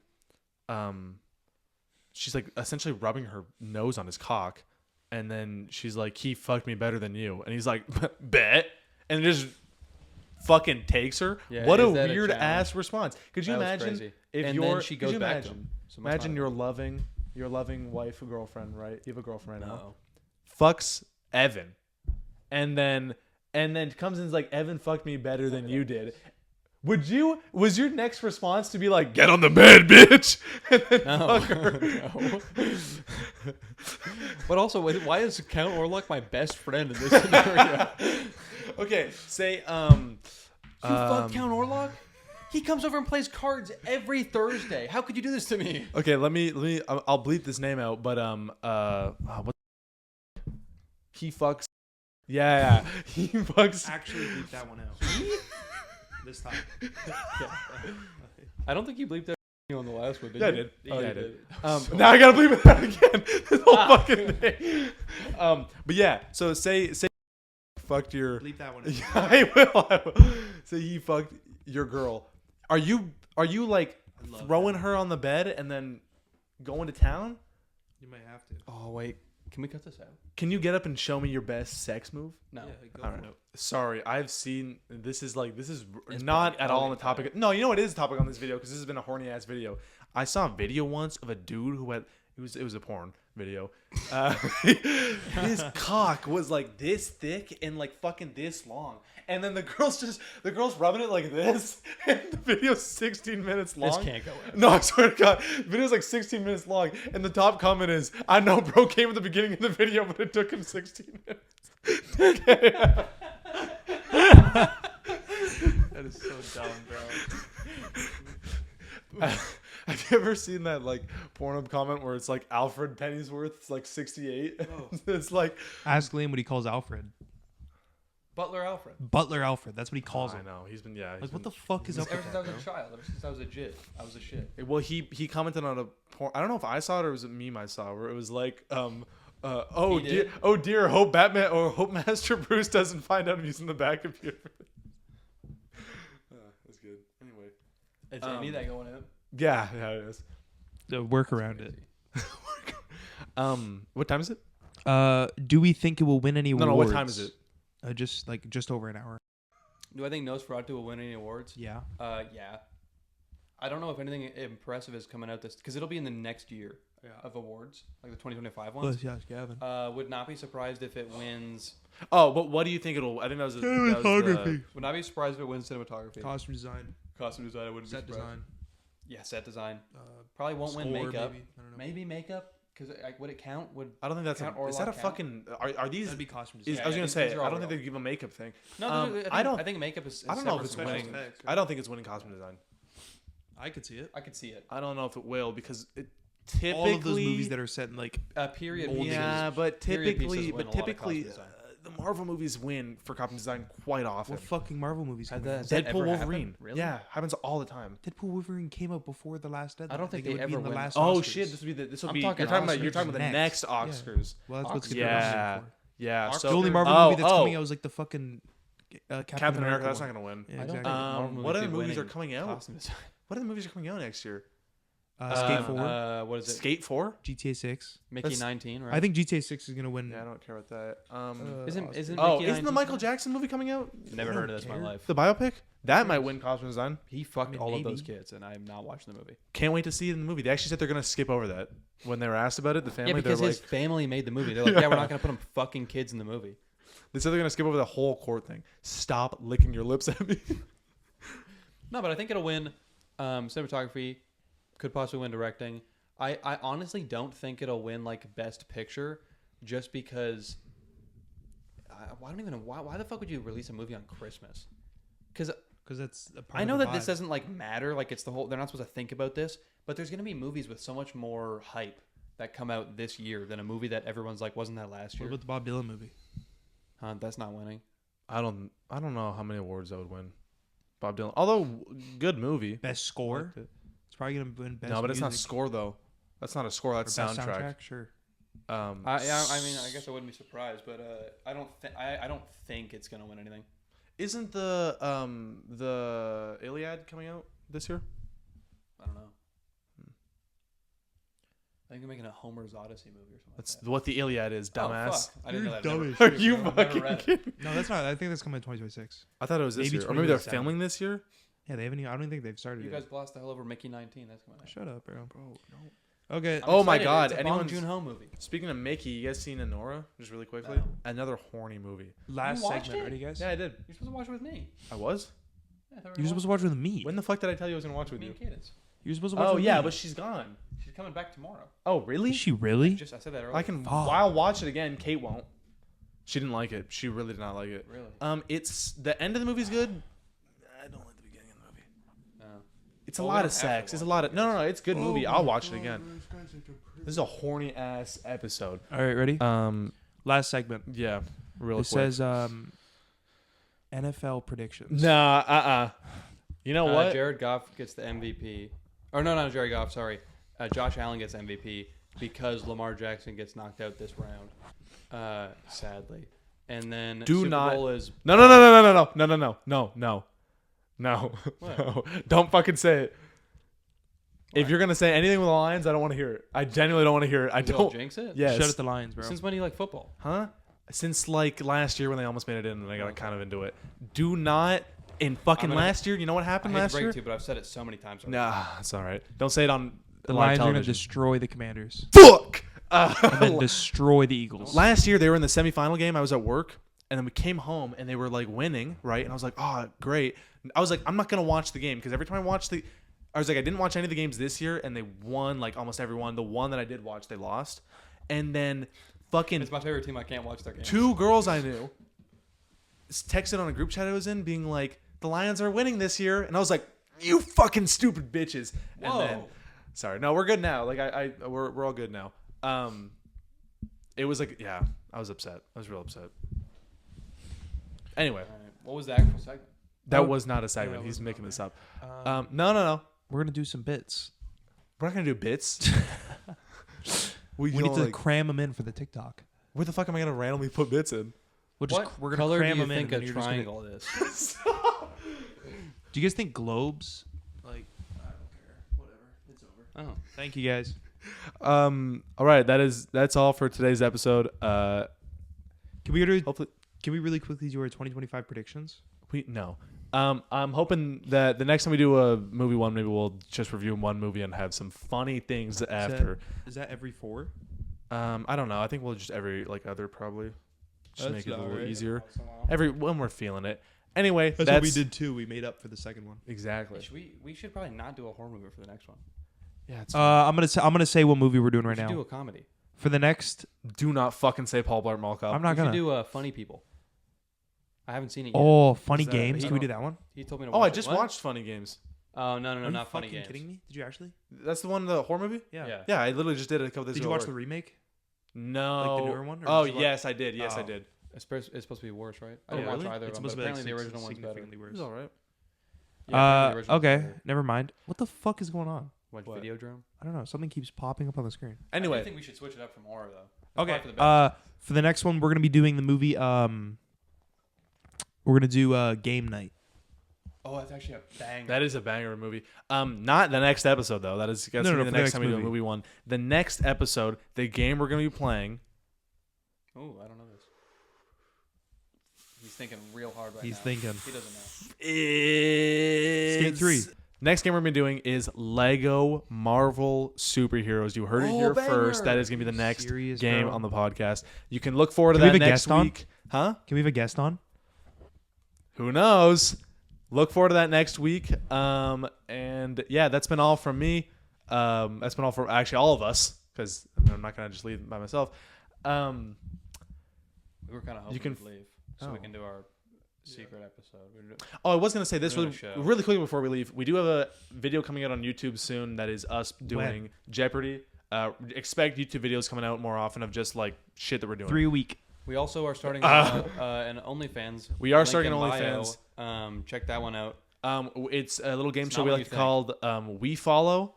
essentially rubbing her nose on his cock, and then she's like, he fucked me better than you, and he's like, bet, and just fucking takes her. Yeah, What a is that a weird challenge? ass response. Could you That was imagine crazy. if And you're then she could goes you back to imagine, him. So much imagine hotter. your loving wife or girlfriend, right? You have a girlfriend right now. No. Fucks Evan, and then comes in and is like, Evan fucked me better than you did. Was your next response to be like, get on the bed, bitch? And then No. fuck her? No. But also, why is Count Orlok my best friend in this scenario? Okay, say You fuck Count Orlok? He comes over and plays cards every Thursday. How could you do this to me? okay, let me I'll bleep this name out, but what he fucks. Yeah, he fucks. Actually, bleep that one out. This time. I don't think you bleeped that on the last one, did Yeah, I you? did. Oh, Yeah, you I did. did. Now I gotta bleep it out again. This whole fucking thing. But yeah, so say fucked your. Bleep that one out. Yeah, I will. Say he fucked your girl. Are you like love throwing her on the bed and then going to town? You might have to. Oh, wait. Can we cut this out? Can you get up and show me your best sex move? No. Yeah, go I don't for know. it. Sorry, I've seen this is It's not probably- at all on probably the topic. No, you know what is the topic on this video because this has been a horny ass video. I saw a video once of a dude who had it was a porn video. His cock was like this thick and like fucking this long, and then the girl's rubbing it like this, and the video's 16 minutes long. This can't go out. No, I swear to God, the video's like 16 minutes long, and the top comment is, "I know, bro came at the beginning of the video, but it took him 16 minutes." Okay. That is so dumb, bro. Have you ever seen that like Pornhub comment where it's like Alfred Pennyworth? It's like 68. Oh. It's like Ask Liam what he calls Alfred. Butler Alfred. Butler Alfred. That's what he calls I him. know he's been Like, what the fuck is up Ever with since I that, was bro? a child. Ever since I was a jit. I was a shit. Well, he commented on a porn. I don't know if I saw it or was it a meme I saw where it was like oh He dear, did? oh dear, hope Batman or hope Master Bruce doesn't find out I'm using the back computer. That's good. Anyway, It's any that going out. yeah, it is. The work around it. What time is it? Do we think it will win any awards? No, what time is it? Just over an hour. Do I think Nosferatu will win any awards? Yeah. Yeah. I don't know if anything impressive is coming out this because it'll be in the next year of awards, like the 2025 ones. Yes, Gavin. Would not be surprised if it wins. Oh, but what do you think it'll? I think that was Cinematography. Would not be surprised if it wins cinematography. Costume design. Costume design. I wouldn't Set be surprised. design. Yeah, set design. Probably won't win score, makeup. Maybe. I don't know. Maybe makeup because like would it count? Would I don't think that's Count is that a Orlok count? fucking? Are these? That'd be costume Is, design. I was Yeah, gonna these say are I all don't think real. they give a makeup thing. no? I don't. I think makeup is. I don't know if it's separate from winning. costume. effects. I don't think it's winning costume design. I could see it. I could see it. I don't know if it will because it typically All of those movies that are set in like Period. Old pieces. yeah, but Period typically, pieces win a lot of costume design. the Marvel movies win for costume design quite often. what fucking Marvel movies? Has come out? Has that Deadpool, ever Wolverine, happened? Really? yeah, happens all the time. Deadpool Wolverine came out before the last Deadpool. I don't think it they would ever be in the win. last Oh Oscars. shit, this will I'm be. talking You're talking about the Oscars next next. Oscars. Well, that's what's Oscars. gonna Yeah, be yeah. Oscars. So The only Marvel oh, movie that's oh, coming out is like the fucking Captain America. That's one. not gonna win. Yeah, I don't exactly. think Marvel What other be movies are winning coming out? costume design. What other movies are coming out next year? Skate 4, What is it? Skate 4? GTA 6. Mickey That's- 19, right? I think GTA 6 is gonna win. Yeah, I don't care about that. Isn't Oscar. isn't Oh, Mickey isn't the 19 Michael fine? Jackson movie coming out? Never I heard don't of this in my care. life. The biopic? That might win costume design. He fucked mean, all of maybe. those kids, and I'm not watching the movie. Can't wait to see it in the movie. They actually said they're gonna skip over that when they were asked about it. The family, Yeah, because they're his like, family made the movie. They're like, yeah, we're not gonna put them fucking kids in the movie. they said they're gonna skip over the whole court thing. Stop licking your lips at me. No, but I think it'll win cinematography. Could possibly win directing. I honestly don't think it'll win like best picture, just because. I don't even know why the fuck would you release a movie on Christmas? Because that's a part I of know the that this vibe. doesn't like matter. Like it's the whole. They're not supposed to think about this, but there's gonna be movies with so much more hype that come out this year than a movie that everyone's like, wasn't that last What year? about the Bob Dylan movie? That's not winning. I don't know how many awards I would win. Bob Dylan, although good movie. Best score? Liked it. It's probably gonna win best. No, but it's not music score though. That's not a score. or That's best soundtrack. Sure. I mean, I guess I wouldn't be surprised, but I don't think it's gonna win anything. Isn't the Iliad coming out this year? I don't know. I think they're making a Homer's Odyssey movie or something. That's like that. what the Iliad is, dumbass. Oh, fuck. I didn't know that. You're Never- dumb as Are you I've never fucking read it. kidding? No, that's not. I think that's coming in 2026. I thought it was this Maybe year, or maybe they're 2027. filming this year. Yeah, they haven't. I don't think they've started You it. guys glossed the hell over Mickey 19. That's coming out. Shut up, bro. Okay. I'm Oh my excited. God, It's a anyone- Bong Joon-ho movie. Speaking of Mickey, you guys seen Anora? Just really quickly, No. Another horny movie. Last You watched segment. it? Ready, guys? Yeah, I did. You're supposed to watch it with me. I was. Yeah, I thought we You were supposed to watch with me. When the fuck did I tell you I was gonna watch with me you? and Cadence. You were supposed to watch Oh with yeah, me. but she's gone. She's coming back tomorrow. Oh really? Is she really? I said that earlier. I can. Fuck. I'll watch it again. Kate won't. She didn't like it. She really did not like it. Really? It's the end of the movie's good. I don't like the beginning of the movie. No. It's a Well, we lot don't of have to sex. It's a watch lot it, of no. It's a good movie. Oh I'll my watch it God, again. This is a horny ass episode. All right, ready? Last segment. Yeah, real It quick. says NFL predictions. Nah, You know what? Jared Goff gets the MVP. Or no, not Jared Goff. Sorry, Josh Allen gets MVP because Lamar Jackson gets knocked out this round. Sadly, and then Super Bowl is No. What? No. Don't fucking say it. If you're gonna say anything with the Lions, I don't want to hear it. I genuinely don't want to hear it. I Will don't. jinx it. Yes. Shut at the Lions, bro. Since when do you like football? Huh? Since like last year when they almost made it in, and I got kind of into it. Do not in fucking I'm gonna- last year. You know what I happened hate to last break year? it to you, but I've said it so many times. already. Nah, it's all right. Don't say it on the live Lions are going to television. destroy the Commanders Fuck. and then destroy the Eagles. Last year they were in the semifinal game. I was at work, and then we came home and they were like winning, right? And I was like, oh, great. I was like, I'm not gonna watch the game because every time I watch I was like, I didn't watch any of the games this year, and they won like almost every one. The one that I did watch, they lost, and then fucking It's my favorite team. I can't watch their game. two girls I knew texted on a group chat I was in, being like, the Lions are winning this year, and I was like, you fucking stupid bitches. And Whoa. then, sorry, no, we're good now. Like we're all good now. It was like, yeah, I was upset. I was real upset. Anyway, All right. What was the actual segment? that Oh, was not a segment. that He's was making not this up. Um, No. we're going to do some bits. We're not gonna do bits. We need to cram them in for the TikTok. where the fuck am I gonna randomly put bits in? We're What going to color do cram you them in. think and a then you're just gonna- triangle is? Do you guys think globes? Like, I don't care. Whatever. It's over. Oh, Thank you, guys. All right, that's all for today's episode. Can we go to, Hopefully Can we really quickly do our 2025 predictions? no. I'm hoping that the next time we do a movie one, maybe we'll just review one movie and have some funny things after. Is that every 4? I don't know. I think we'll just every other probably just That's make it a little alright. easier. When we're feeling it. Anyway, that's what we did too. We made up for the second one. Exactly. we should probably not do a horror movie for the next one. Yeah. It's I'm gonna say what movie we're doing We right should now. do a comedy. For the next, do not fucking say Paul Blart Mall Cop. I'm not We should gonna. do Funny People. I haven't seen it yet. Oh, funny Is that- games. I Can we do don't- that one? He told me to Oh, watch I just it. What? watched Funny Games. Oh, no, Are you not Funny fucking Games. kidding me? Did you actually? That's the one, the horror movie. Yeah. Yeah, I literally just did it a couple days Did ago. you watch at the work. remake? No. Like the newer one, or Oh did you watch- yes, I did. Yes, I Oh. did. It's supposed to be worse, right? I Oh, didn't watch really? either of It's them, but supposed to be apparently the original one's better. significantly It worse. was all right. Yeah, apparently the original's Okay, better. never mind. What the fuck is going on? What, What? Videodrome? I don't know. Something keeps popping up on the screen. I Anyway, think we should switch it up from horror though. It's Okay. probably for the best. For the next one, we're gonna be doing the movie. We're gonna do Game Night. Oh, that's actually a banger. That is a banger of a movie. Not the next episode though. That's No, gonna no, be the for the next next time we do a movie. movie one. The next episode, the game we're gonna be playing. Oh, I don't know this. He's thinking real hard right now. He's thinking. He doesn't know. Is Skate 3. Next game we're gonna be doing is Lego Marvel Superheroes. You heard it Oh, here banger. first. That is gonna be the next Serious, game bro? on the podcast. You can look forward to Can we that have a next guest on? week. Huh? Can we have a guest on? Who knows? Look forward to that next week. And yeah, that's been all from me. That's been all from actually all of us because I'm not gonna just leave by myself. We were kind of hoping You can- you'd leave so we Oh. can do our secret episode. Oh, I was gonna say this We're really, doing a show. really quickly before we leave. We do have a video coming out on YouTube soon that is us doing Jeopardy. Expect YouTube videos coming out more often of just like shit that we're doing. 3 a week. We also are starting an OnlyFans. We are Link starting in an bio. OnlyFans. Check that one out. It's a little game It's show not we what like you to call We Follow.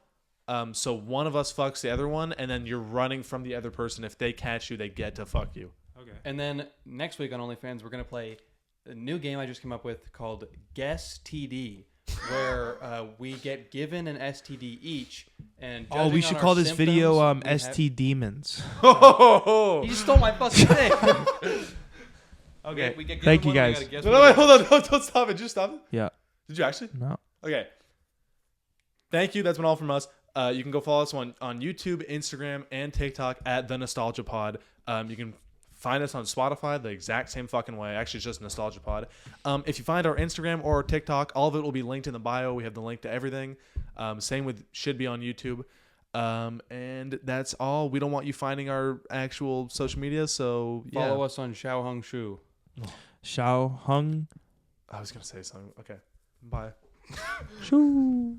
So one of us fucks the other one, and then you're running from the other person. If they catch you, they get to fuck you. Okay. And then next week on OnlyFans, we're going to play a new game I just came up with called Guess TD, where we get given an STD each. And Oh, we judging should on call our this symptoms, video we have- STDemons. You just stole my fucking thing. Okay. We get given Thank you, one, we guys. gotta guess No, what wait, it hold on. Don't stop it. Just stop it. Yeah. Did you actually? No. Okay. Thank you. That's been all from us. You can go follow us on YouTube, Instagram, and TikTok at The Nostalgia Pod. You can find us on Spotify the exact same fucking way. Actually, it's just Nostalgia Pod. If you find our Instagram or our TikTok, all of it will be linked in the bio. We have the link to everything. Same with should be on YouTube. And that's all. We don't want you finding our actual social media, so yeah. Follow us on Xiao Hung Shu. Xiao Hung I was gonna say something. Okay. Bye. Shu.